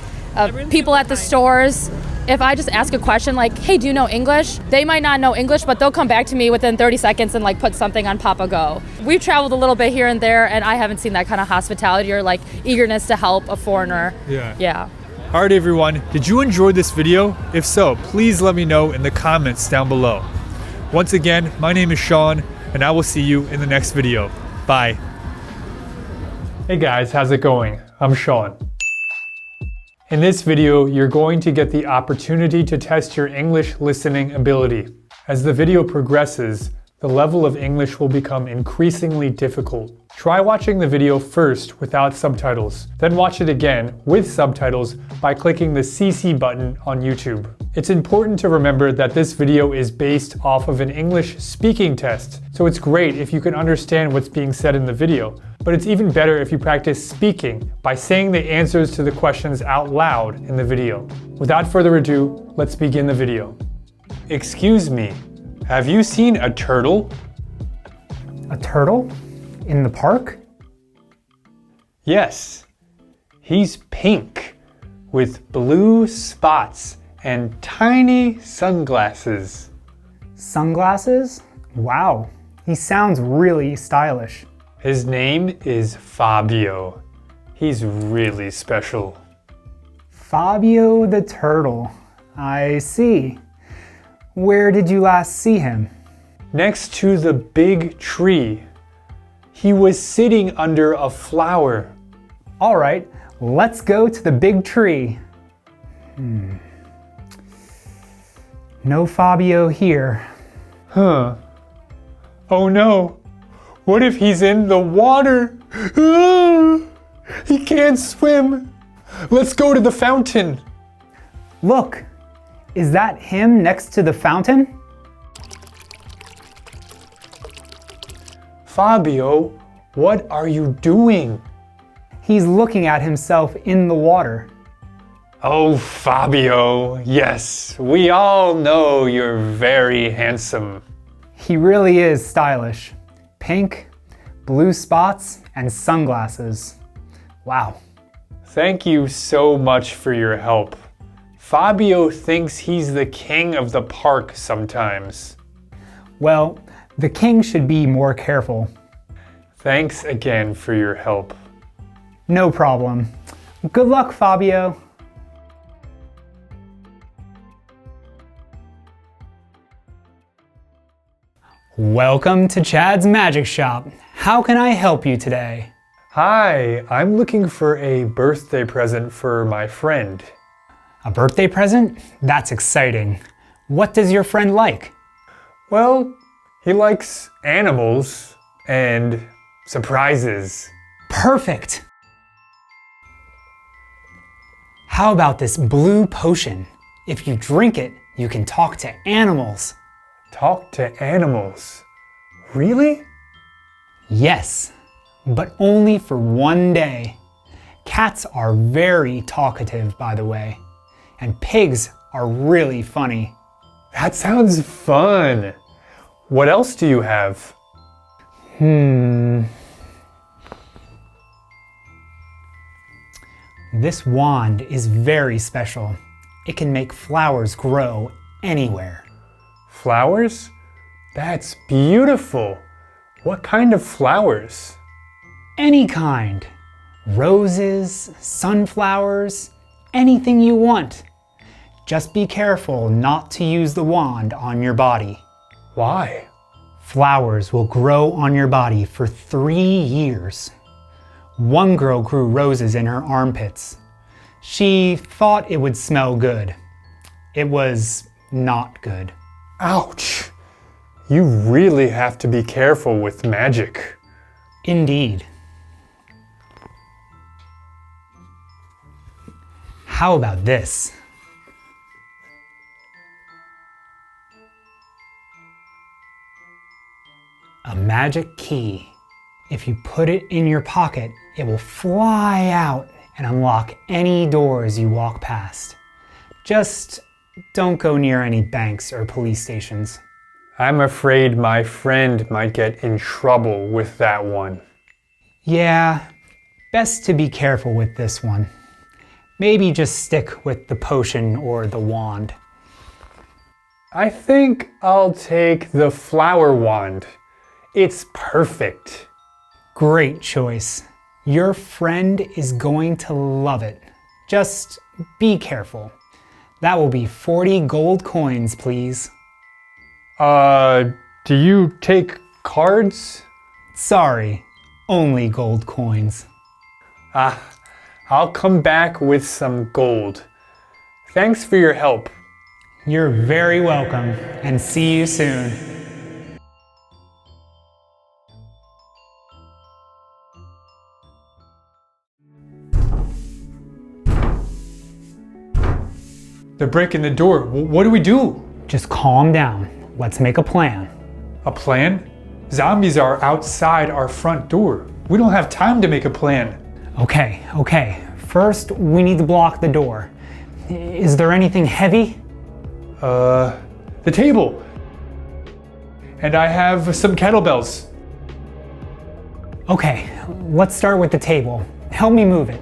people at the stores. If I just ask a question like, hey, do you know English? They might not know English, but they'll come back to me within 30 seconds and like put something on Papa Go. We've traveled a little bit here and there, and I haven't seen that kind of hospitality or like eagerness to help a foreigner. Yeah. All right, everyone. Did you enjoy this video? If so, please let me know in the comments down below. Once again, my name is Sean, and I will see you in the next video. Bye. Hey guys, how's it going? I'm Sean. In this video, you're going to get the opportunity to test your English listening ability. As the video progresses, the level of English will become increasingly difficult. Try watching the video first without subtitles, then watch it again with subtitles by clicking the CC button on YouTube. It's important to remember that this video is based off of an English speaking test, so it's great if you can understand what's being said in the video, but it's even better if you practice speaking by saying the answers to the questions out loud in the video. Without further ado, let's begin the video. Excuse me, have you seen a turtle? A turtle? In the park? Yes. He's pink with blue spots and tiny sunglasses. Sunglasses? Wow, he sounds really stylish. His name is Fabio. He's really special. Fabio the turtle. I see. Where did you last see him? Next to the big tree. He was sitting under a flower. All right, let's go to the big tree. No Fabio here. Huh. Oh no. What if he's in the water? He can't swim. Let's go to the fountain. Look, is that him next to the fountain? Fabio, what are you doing? He's looking at himself in the water. Oh, Fabio, yes, we all know you're very handsome. He really is stylish. Pink, blue spots, and sunglasses. Wow. Thank you so much for your help. Fabio thinks he's the king of the park sometimes. Well, the king should be more careful. Thanks again for your help. No problem. Good luck, Fabio. Welcome to Chad's Magic Shop. How can I help you today? Hi, I'm looking for a birthday present for my friend. A birthday present? That's exciting. What does your friend like? Well, he likes animals and surprises. Perfect! How about this blue potion? If you drink it, you can talk to animals. Talk to animals? Really? Yes, but only for one day. Cats are very talkative, by the way, and pigs are really funny. That sounds fun. What else do you have? This wand is very special. It can make flowers grow anywhere. Flowers? That's beautiful. What kind of flowers? Any kind. Roses, sunflowers, anything you want. Just be careful not to use the wand on your body. Why? Flowers will grow on your body for 3 years. One girl grew roses in her armpits. She thought it would smell good. It was not good. Ouch! You really have to be careful with magic. Indeed. How about this? A magic key. If you put it in your pocket, it will fly out and unlock any doors you walk past. Just don't go near any banks or police stations. I'm afraid my friend might get in trouble with that one. Yeah, best to be careful with this one. Maybe just stick with the potion or the wand. I think I'll take the flower wand. It's perfect. Great choice. Your friend is going to love it. Just be careful. That will be 40 gold coins, please. Do you take cards? Sorry, only gold coins. I'll come back with some gold. Thanks for your help. You're very welcome, and see you soon. They're breaking the door. What do we do? Just calm down. Let's make a plan. A plan? Zombies are outside our front door. We don't have time to make a plan. Okay. First, we need to block the door. Is there anything heavy? The table. And I have some kettlebells. Okay, let's start with the table. Help me move it.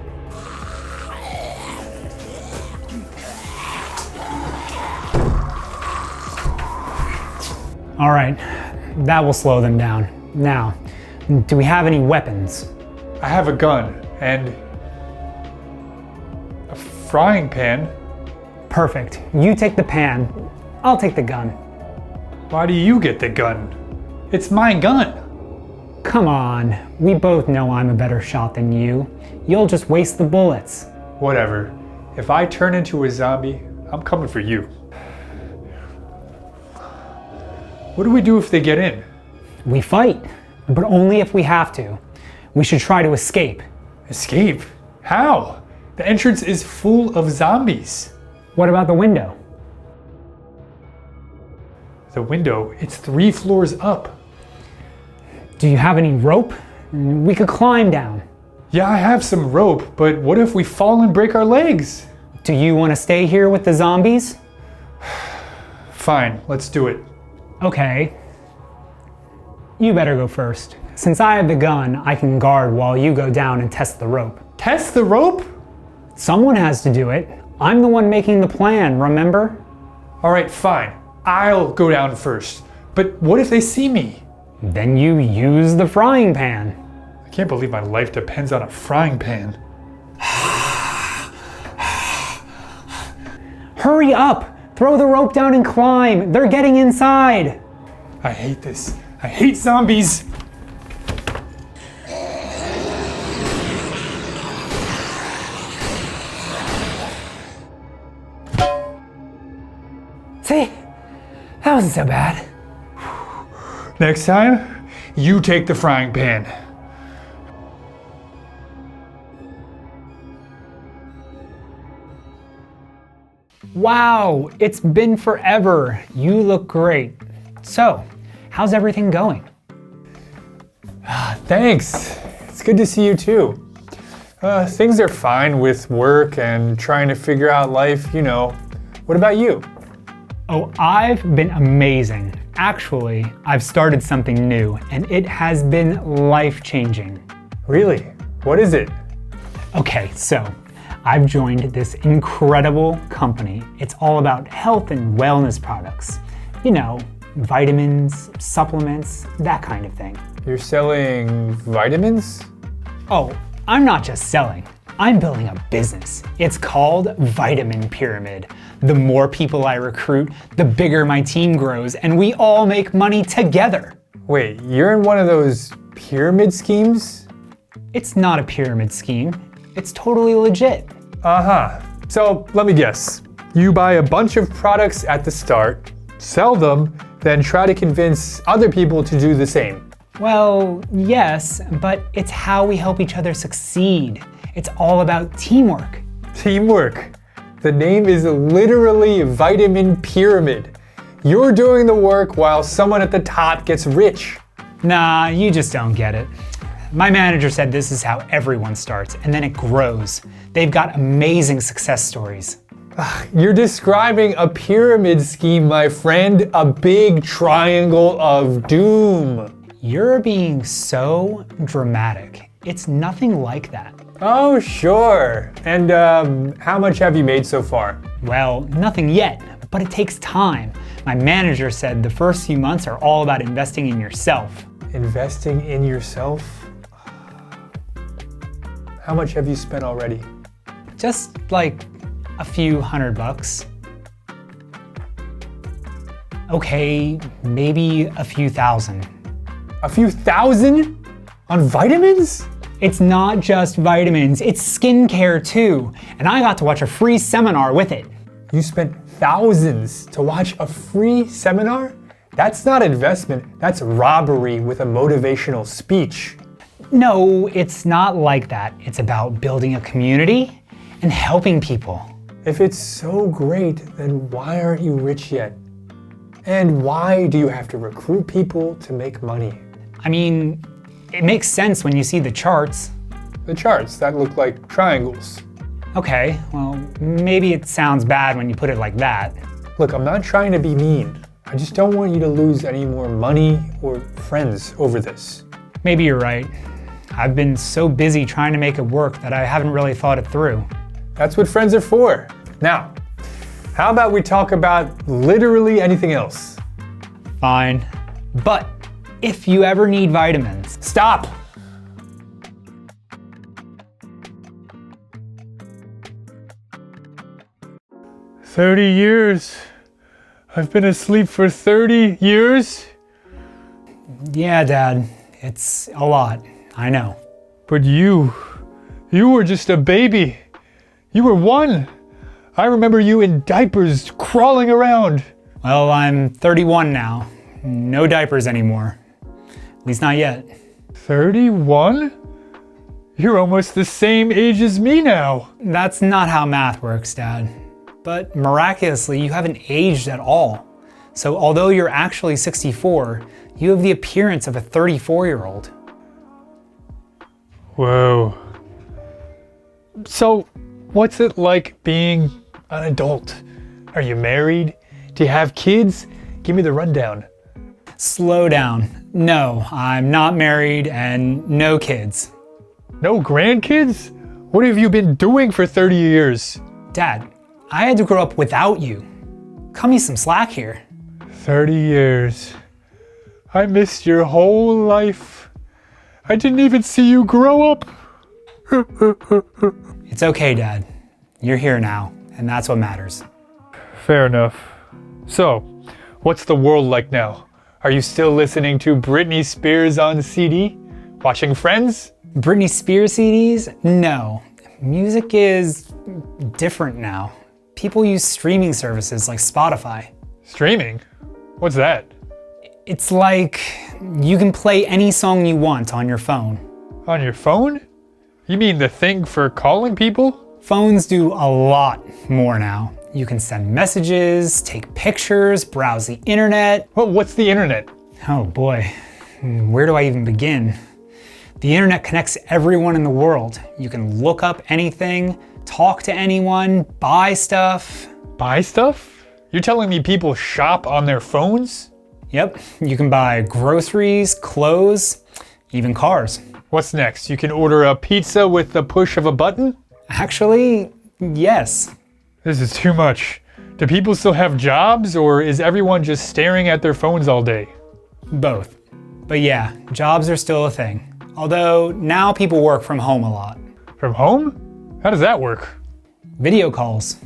All right, that will slow them down. Now, do we have any weapons? I have a gun and a frying pan. Perfect. You take the pan, I'll take the gun. Why do you get the gun? It's my gun. Come on, we both know I'm a better shot than you. You'll just waste the bullets. Whatever. If I turn into a zombie, I'm coming for you. What do we do if they get in? We fight, but only if we have to. We should try to escape. Escape? How? The entrance is full of zombies. What about the window? The window, it's 3 floors up. Do you have any rope? We could climb down. Yeah, I have some rope, but what if we fall and break our legs? Do you want to stay here with the zombies? Fine, let's do it. Okay. You better go first. Since I have the gun, I can guard while you go down and test the rope. Test the rope? Someone has to do it. I'm the one making the plan, remember? All right, fine. I'll go down first. But what if they see me? Then you use the frying pan. I can't believe my life depends on a frying pan. Hurry up! Throw the rope down and climb! They're getting inside! I hate this. I hate zombies! See? That wasn't so bad. Next time, you take the frying pan. Wow, it's been forever. You look great. So, how's everything going? Thanks. It's good to see you too. Things are fine with work and trying to figure out life, you know. What about you? Oh, I've been amazing. Actually, I've started something new, and it has been life-changing. Really? What is it? Okay, so I've joined this incredible company. It's all about health and wellness products. You know, vitamins, supplements, that kind of thing. You're selling vitamins? Oh, I'm not just selling. I'm building a business. It's called Vitamin Pyramid. The more people I recruit, the bigger my team grows, and we all make money together. Wait, you're in one of those pyramid schemes? It's not a pyramid scheme. It's totally legit. Uh-huh. So let me guess. You buy a bunch of products at the start, sell them, then try to convince other people to do the same. Well, yes, but it's how we help each other succeed. It's all about teamwork. Teamwork. The name is literally Vitamin Pyramid. You're doing the work while someone at the top gets rich. Nah, you just don't get it. My manager said this is how everyone starts, and then it grows. They've got amazing success stories. You're describing a pyramid scheme, my friend, a big triangle of doom. You're being so dramatic. It's nothing like that. Oh, sure. And how much have you made so far? Well, nothing yet, but it takes time. My manager said the first few months are all about investing in yourself. Investing in yourself? How much have you spent already? Just like a few $100. Okay, maybe a few thousand. A few thousand? On vitamins? It's not just vitamins, it's skincare too. And I got to watch a free seminar with it. You spent thousands to watch a free seminar? That's not investment, that's robbery with a motivational speech. No, it's not like that. It's about building a community and helping people. If it's so great, then why aren't you rich yet? And why do you have to recruit people to make money? I mean, it makes sense when you see the charts. The charts that look like triangles. Okay, well, maybe it sounds bad when you put it like that. Look, I'm not trying to be mean. I just don't want you to lose any more money or friends over this. Maybe you're right. I've been so busy trying to make it work that I haven't really thought it through. That's what friends are for. Now, how about we talk about literally anything else? Fine. But if you ever need vitamins, Stop! "30 years. I've been asleep for 30 years?" Yeah, Dad, it's a lot. I know. But you were just a baby. You were 1. I remember you in diapers crawling around. Well, I'm 31 now. No diapers anymore. At least not yet. 31? You're almost the same age as me now. That's not how math works, Dad. But miraculously, you haven't aged at all. So although you're actually 64, you have the appearance of a 34-year-old. Whoa. So, what's it like being an adult? Are you married? Do you have kids? Give me the rundown. Slow down. No, I'm not married and no kids. No grandkids? What have you been doing for 30 years? Dad, I had to grow up without you. Cut me some slack here. 30 years. I missed your whole life. I didn't even see you grow up. It's okay, Dad. You're here now, and that's what matters. Fair enough. So, what's the world like now? Are you still listening to Britney Spears on CD? Watching Friends? Britney Spears CDs? No. Music is different now. People use streaming services like Spotify. Streaming? What's that? It's like you can play any song you want on your phone. On your phone? You mean the thing for calling people? Phones do a lot more now. You can send messages, take pictures, browse the internet. Well, what's the internet? Oh boy, where do I even begin? The internet connects everyone in the world. You can look up anything, talk to anyone, buy stuff. Buy stuff? You're telling me people shop on their phones? Yep, you can buy groceries, clothes, even cars. What's next? You can order a pizza with the push of a button? Actually, yes. This is too much. Do people still have jobs, or is everyone just staring at their phones all day? Both. But yeah, jobs are still a thing. Although now people work from home a lot. From home? How does that work? Video calls.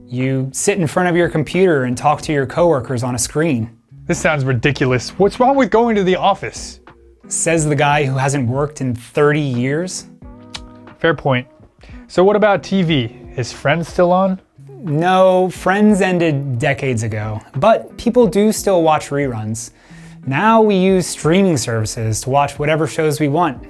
You sit in front of your computer and talk to your coworkers on a screen. This sounds ridiculous. What's wrong with going to the office? Says the guy who hasn't worked in 30 years. Fair point. So what about TV? Is Friends still on? No, Friends ended decades ago, but people do still watch reruns. Now we use streaming services to watch whatever shows we want.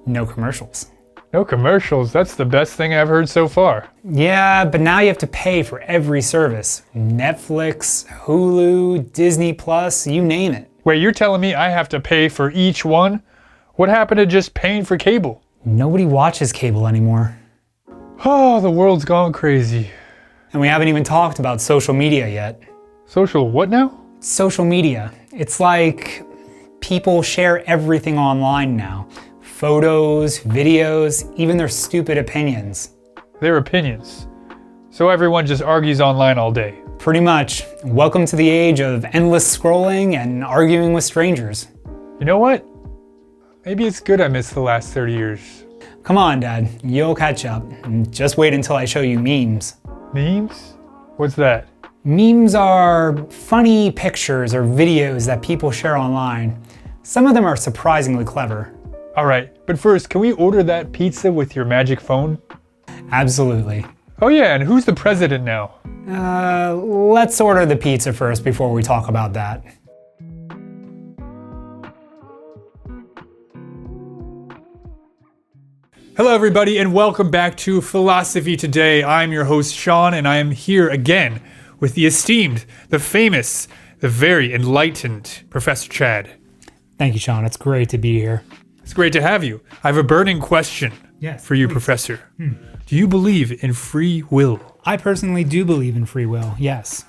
No commercials. No commercials? That's the best thing I've heard so far. Yeah, but now you have to pay for every service. Netflix, Hulu, Disney Plus, you name it. Wait, you're telling me I have to pay for each one? What happened to just paying for cable? Nobody watches cable anymore. Oh, the world's gone crazy. And we haven't even talked about social media yet. Social what now? Social media. It's like people share everything online now. Photos, videos, even their stupid opinions. Their opinions? So everyone just argues online all day? Pretty much. Welcome to the age of endless scrolling and arguing with strangers. You know what? Maybe it's good I missed the last 30 years. Come on, Dad. You'll catch up. And just wait until I show you memes. Memes? What's that? Memes are funny pictures or videos that people share online. Some of them are surprisingly clever. All right, but first, can we order that pizza with your magic phone? Absolutely. Oh yeah, and who's the president now? Let's order the pizza first before we talk about that. Hello everybody and welcome back to Philosophy Today. I'm your host Sean and I am here again with the esteemed, the famous, the very enlightened Professor Chad. Thank you, Sean. It's great to be here. It's great to have you. I have a burning question for you, please. Professor. Do you believe in free will? I personally do believe in free will, yes.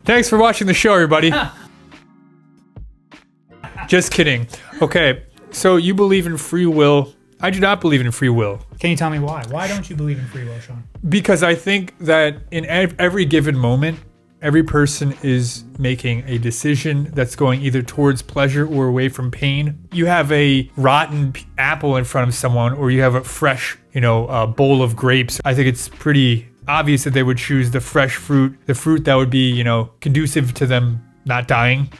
Thanks for watching the show, everybody. Just kidding. Okay, so you believe in free will. I do not believe in free will. Can you tell me why? Why don't you believe in free will, Sean? Because I think that in every given moment, every person is making a decision that's going either towards pleasure or away from pain. You have a rotten apple in front of someone, or you have a fresh, bowl of grapes. I think it's pretty obvious that they would choose the fresh fruit, the fruit that would be, conducive to them not dying,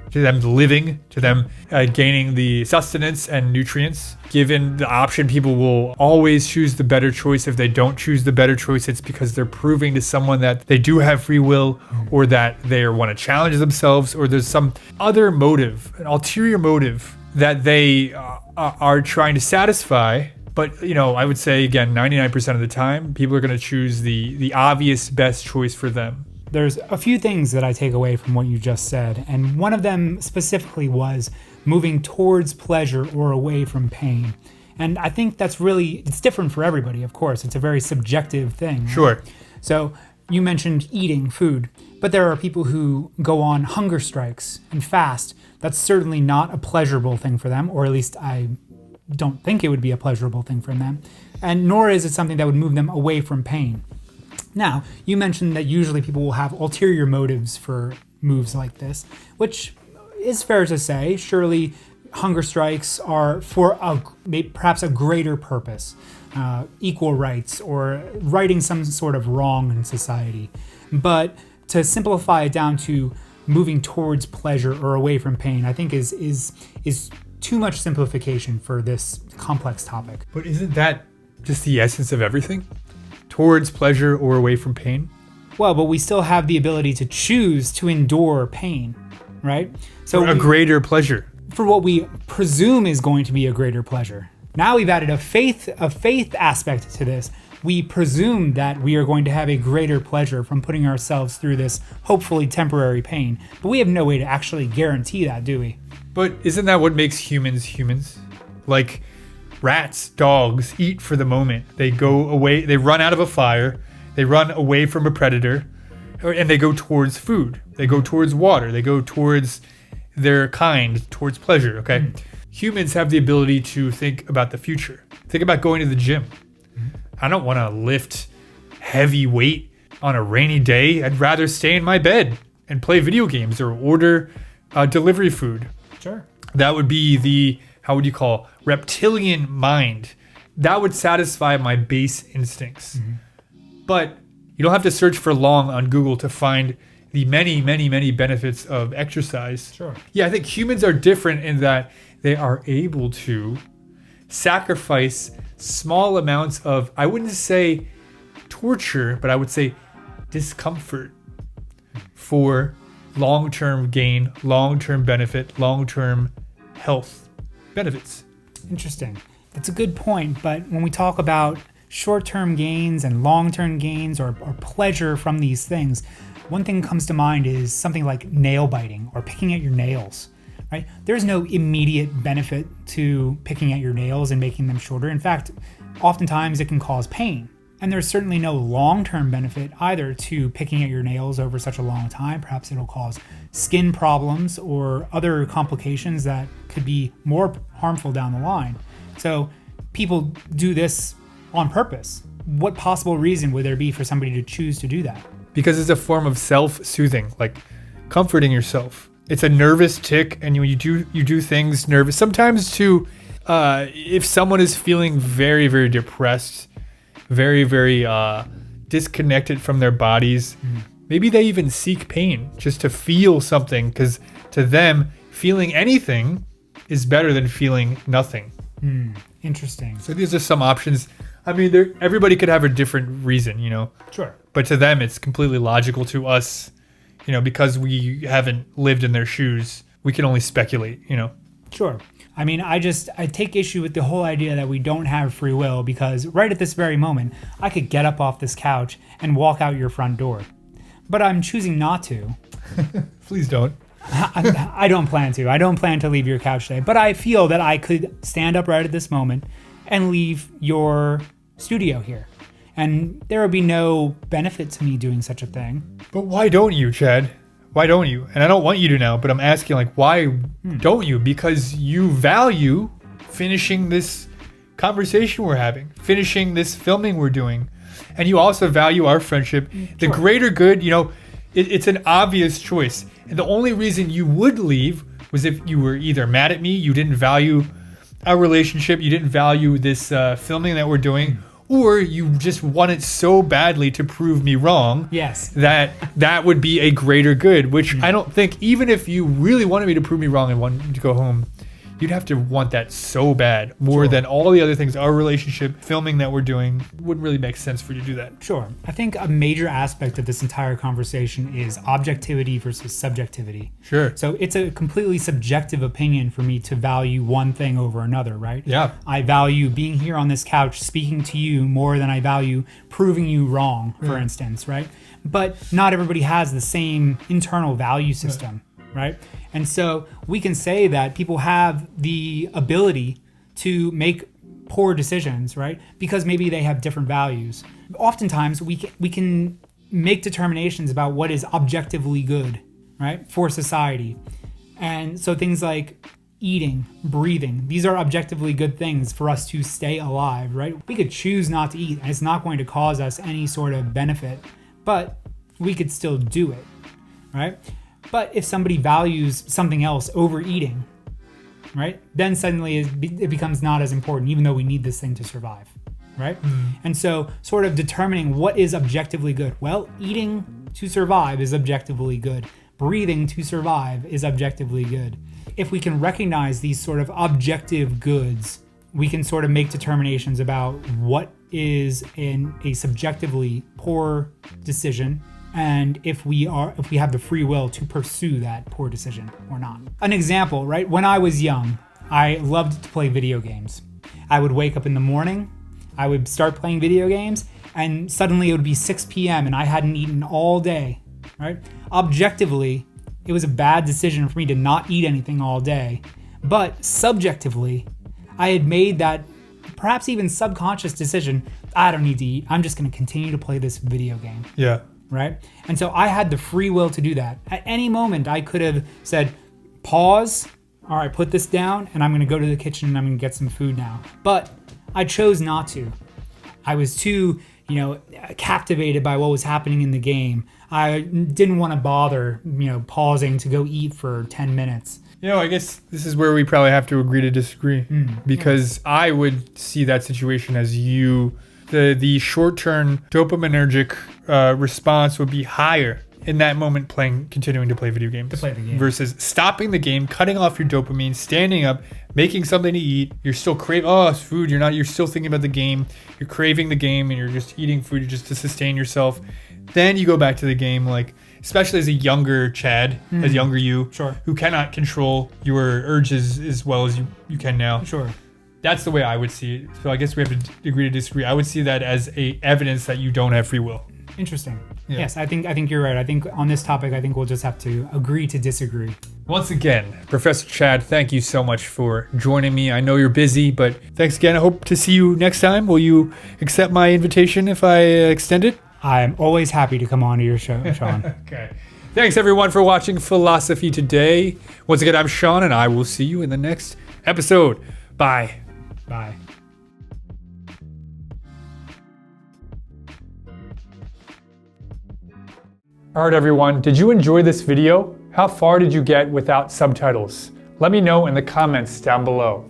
to them living, to them gaining the sustenance and nutrients. Given the option, people will always choose the better choice. If they don't choose the better choice, it's because they're proving to someone that they do have free will, or that they want to challenge themselves, or there's some other motive, an ulterior motive that they are trying to satisfy. But, I would say, again, 99% of the time, people are going to choose the obvious best choice for them. There's a few things that I take away from what you just said, and one of them specifically was moving towards pleasure or away from pain. And I think it's different for everybody, of course. It's a very subjective thing. Right? Sure. So you mentioned eating food, but there are people who go on hunger strikes and fast. That's certainly not a pleasurable thing for them, or at least I don't think it would be a pleasurable thing for them. And nor is it something that would move them away from pain. Now, you mentioned that usually people will have ulterior motives for moves like this, which is fair to say. Surely hunger strikes are for perhaps a greater purpose, equal rights, or righting some sort of wrong in society. But to simplify it down to moving towards pleasure or away from pain, I think is too much simplification for this complex topic. But isn't that just the essence of everything? Towards pleasure or away from pain? Well, but we still have the ability to choose to endure pain, right? So for a greater pleasure. For what we presume is going to be a greater pleasure. Now we've added a faith aspect to this. We presume that we are going to have a greater pleasure from putting ourselves through this hopefully temporary pain. But we have no way to actually guarantee that, do we? But isn't that what makes humans humans? Like, rats, dogs eat for the moment. They go away, they run out of a fire, they run away from a predator, and they go towards food. They go towards water. They go towards their kind, towards pleasure, okay? Humans have the ability to think about the future. Think about going to the gym. I don't want to lift heavy weight on a rainy day. I'd rather stay in my bed and play video games or order delivery food. Sure. That would be the, reptilian mind. That would satisfy my base instincts. But you don't have to search for long on Google to find the many, many, many benefits of exercise. Sure. Yeah, I think humans are different in that they are able to sacrifice small amounts of, I wouldn't say torture, but I would say discomfort for long-term gain, long-term benefit, long-term health benefits. Interesting. That's a good point, but when we talk about short-term gains and long-term gains or pleasure from these things, one thing comes to mind is something like nail biting or picking at your nails, right? There's no immediate benefit to picking at your nails and making them shorter. In fact, oftentimes it can cause pain. And there's certainly no long-term benefit either to picking at your nails over such a long time. Perhaps it'll cause skin problems or other complications that could be more harmful down the line. So people do this on purpose. What possible reason would there be for somebody to choose to do that? Because it's a form of self-soothing, like comforting yourself. It's a nervous tick, and you do things nervous. Sometimes too, if someone is feeling very, very depressed, very, very disconnected from their bodies, maybe they even seek pain just to feel something, because to them, feeling anything is better than feeling nothing. Interesting. So these are some options. I mean, everybody could have a different reason, Sure. But to them, it's completely logical. To us, because we haven't lived in their shoes, we can only speculate, Sure. I mean, I take issue with the whole idea that we don't have free will, because right at this very moment, I could get up off this couch and walk out your front door. But I'm choosing not to. Please don't. I don't plan to. I don't plan to leave your couch today. But I feel that I could stand up right at this moment and leave your studio here. And there would be no benefit to me doing such a thing. But why don't you, Chad? Why don't you? And I don't want you to now, but I'm asking, like, why don't you? Because you value finishing this conversation we're having, finishing this filming we're doing. And you also value our friendship. The greater good, you know, it's an obvious choice. And the only reason you would leave was if you were either mad at me, you didn't value our relationship, you didn't value this filming that we're doing, or you just wanted so badly to prove me wrong. Yes. That would be a greater good, which I don't think, even if you really wanted me to prove me wrong and wanted to go home, you'd have to want that so bad, more than all the other things. Our relationship, filming that we're doing, wouldn't really make sense for you to do that. Sure. I think a major aspect of this entire conversation is objectivity versus subjectivity. Sure. So it's a completely subjective opinion for me to value one thing over another, right? Yeah. I value being here on this couch speaking to you more than I value proving you wrong, for instance, right? But not everybody has the same internal value system. Right? And so we can say that people have the ability to make poor decisions, right? Because maybe they have different values. Oftentimes we can make determinations about what is objectively good, right? For society. And so things like eating, breathing, these are objectively good things for us to stay alive, right? We could choose not to eat and it's not going to cause us any sort of benefit, but we could still do it, right? But if somebody values something else over eating, right, then suddenly it becomes not as important, even though we need this thing to survive, right? And so sort of determining what is objectively good. Well, eating to survive is objectively good. Breathing to survive is objectively good. If we can recognize these sort of objective goods, we can sort of make determinations about what is in a subjectively poor decision, and if we have the free will to pursue that poor decision or not. An example, right? When I was young, I loved to play video games. I would wake up in the morning, I would start playing video games, and suddenly it would be 6 p.m. and I hadn't eaten all day, right? Objectively, it was a bad decision for me to not eat anything all day. But subjectively, I had made that perhaps even subconscious decision, I don't need to eat, I'm just gonna continue to play this video game. Yeah. Right? And so I had the free will to do that. At any moment, I could have said, pause, all right, put this down, and I'm gonna go to the kitchen and I'm gonna get some food now. But I chose not to. I was too, captivated by what was happening in the game. I didn't want to bother, pausing to go eat for 10 minutes. I guess this is where we probably have to agree to disagree, because I would see that situation as the short-term dopaminergic response would be higher in that moment continuing to play video games. To play the game. Versus stopping the game, cutting off your dopamine, standing up, making something to eat. You're still craving, it's food. You're still thinking about the game. You're craving the game and you're just eating food just to sustain yourself. Then you go back to the game, especially as a younger Chad, as younger you, sure, who cannot control your urges as well as you can now. Sure. That's the way I would see it. So I guess we have to agree to disagree. I would see that as evidence that you don't have free will. Interesting. Yeah. Yes, I think you're right. I think on this topic, we'll just have to agree to disagree. Once again, Professor Chad, thank you so much for joining me. I know you're busy, but thanks again. I hope to see you next time. Will you accept my invitation if I extend it? I'm always happy to come on to your show, Sean. Okay. Thanks everyone for watching Philosophy Today. Once again, I'm Sean, and I will see you in the next episode. Bye. Bye. Alright everyone, did you enjoy this video? How far did you get without subtitles? Let me know in the comments down below.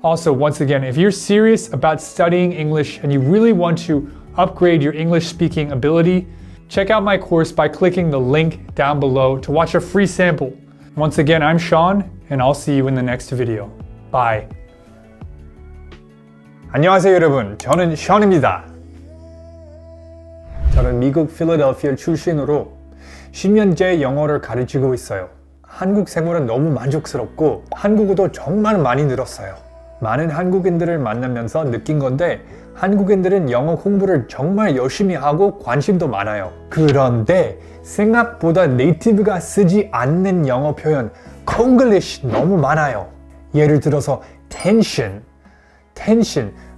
Also, once again, if you're serious about studying English and you really want to upgrade your English speaking ability, check out my course by clicking the link down below to watch a free sample. Once again, I'm Sean, and I'll see you in the next video. Bye. 안녕하세요 여러분, 저는 션입니다. 저는 미국 필라델피아 출신으로 10년째 영어를 가르치고 있어요. 한국 생활은 너무 만족스럽고 한국어도 정말 많이 늘었어요. 많은 한국인들을 만나면서 느낀 건데 한국인들은 영어 공부를 정말 열심히 하고 관심도 많아요. 그런데 생각보다 네이티브가 쓰지 않는 영어 표현, 콩글리시 너무 많아요. 예를 들어서 텐션,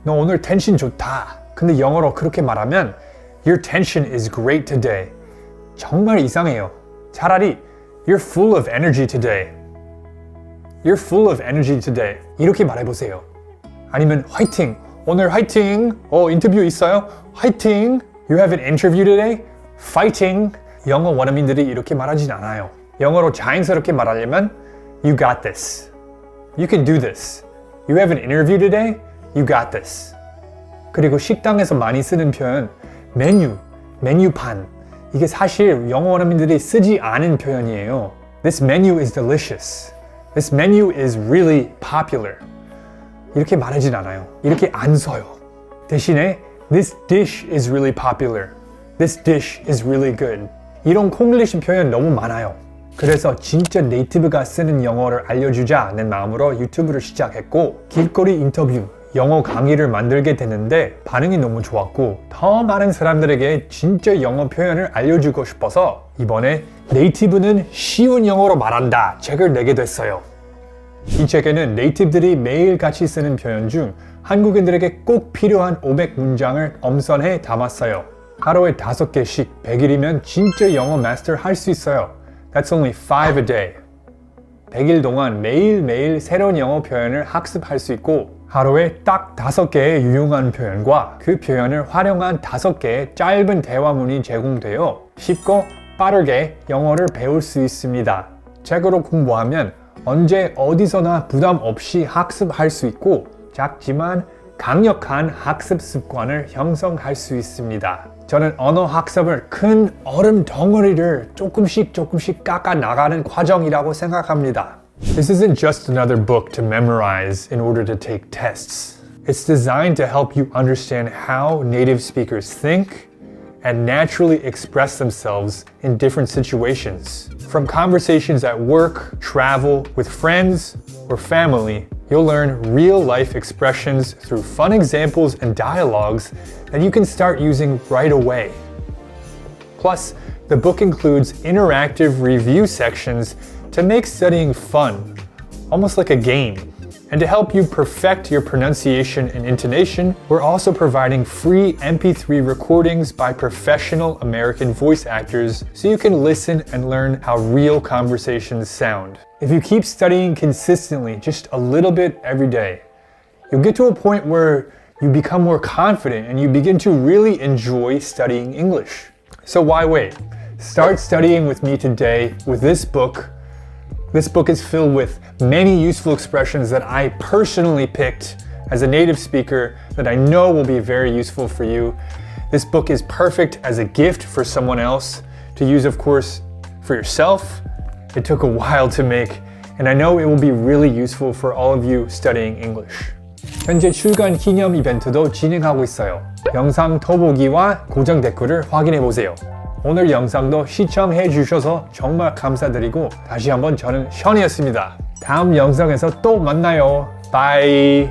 너 오늘 텐션 좋다. 근데 영어로 그렇게 말하면 Your tension is great today. 정말 이상해요. 차라리 You're full of energy today. You're full of energy today. 이렇게 말해보세요. 아니면 화이팅! 오늘 화이팅! 인터뷰 있어요? 화이팅! You have an interview today? Fighting! 영어 원어민들이 이렇게 말하진 않아요. 영어로 자연스럽게 말하려면 You got this. You can do this. You have an interview today? You got this. 그리고 식당에서 많이 쓰는 표현 메뉴판. 이게 사실 영어 원어민들이 쓰지 않은 표현이에요. This menu is delicious. This menu is really popular. 이렇게 말하진 않아요. 이렇게 안 써요. 대신에 This dish is really popular. This dish is really good. 이런 콩글리시 표현 너무 많아요. 그래서 진짜 네이티브가 쓰는 영어를 알려주자는 마음으로 유튜브를 시작했고 길거리 인터뷰, 영어 강의를 만들게 됐는데 반응이 너무 좋았고 더 많은 사람들에게 진짜 영어 표현을 알려주고 싶어서 이번에 네이티브는 쉬운 영어로 말한다 책을 내게 됐어요. 이 책에는 네이티브들이 매일 같이 쓰는 표현 중 한국인들에게 꼭 필요한 500문장을 엄선해 담았어요. 하루에 5개씩 100일이면 진짜 영어 마스터 할 수 있어요. That's only 5 a day. 100일 동안 매일매일 새로운 영어 표현을 학습할 수 있고 하루에 딱 5개의 유용한 표현과 그 표현을 활용한 5개의 짧은 대화문이 제공되어 쉽고 빠르게 영어를 배울 수 있습니다. 책으로 공부하면 언제 어디서나 부담 없이 학습할 수 있고 작지만 강력한 학습 습관을 형성할 수 있습니다. 저는 언어 학습을 큰 얼음 덩어리를 조금씩 깎아 나가는 과정이라고 생각합니다. This isn't just another book to memorize in order to take tests. It's designed to help you understand how native speakers think and naturally express themselves in different situations. From conversations at work, travel, with friends, or family, you'll learn real-life expressions through fun examples and dialogues that you can start using right away. Plus, the book includes interactive review sections to make studying fun, almost like a game. And to help you perfect your pronunciation and intonation, we're also providing free MP3 recordings by professional American voice actors so you can listen and learn how real conversations sound. If you keep studying consistently, just a little bit every day, you'll get to a point where you become more confident and you begin to really enjoy studying English. So why wait? Start studying with me today with this book. This book is filled with many useful expressions that I personally picked as a native speaker that I know will be very useful for you. This book is perfect as a gift for someone else, to use, of course, for yourself. It took a while to make, and I know it will be really useful for all of you studying English. 현재 출간 기념 이벤트도 진행하고 있어요. 영상 더보기와 고정 댓글을 확인해 보세요. 오늘 영상도 시청해 주셔서 정말 감사드리고 다시 한번 저는 션이었습니다. 다음 영상에서 또 만나요. 바이.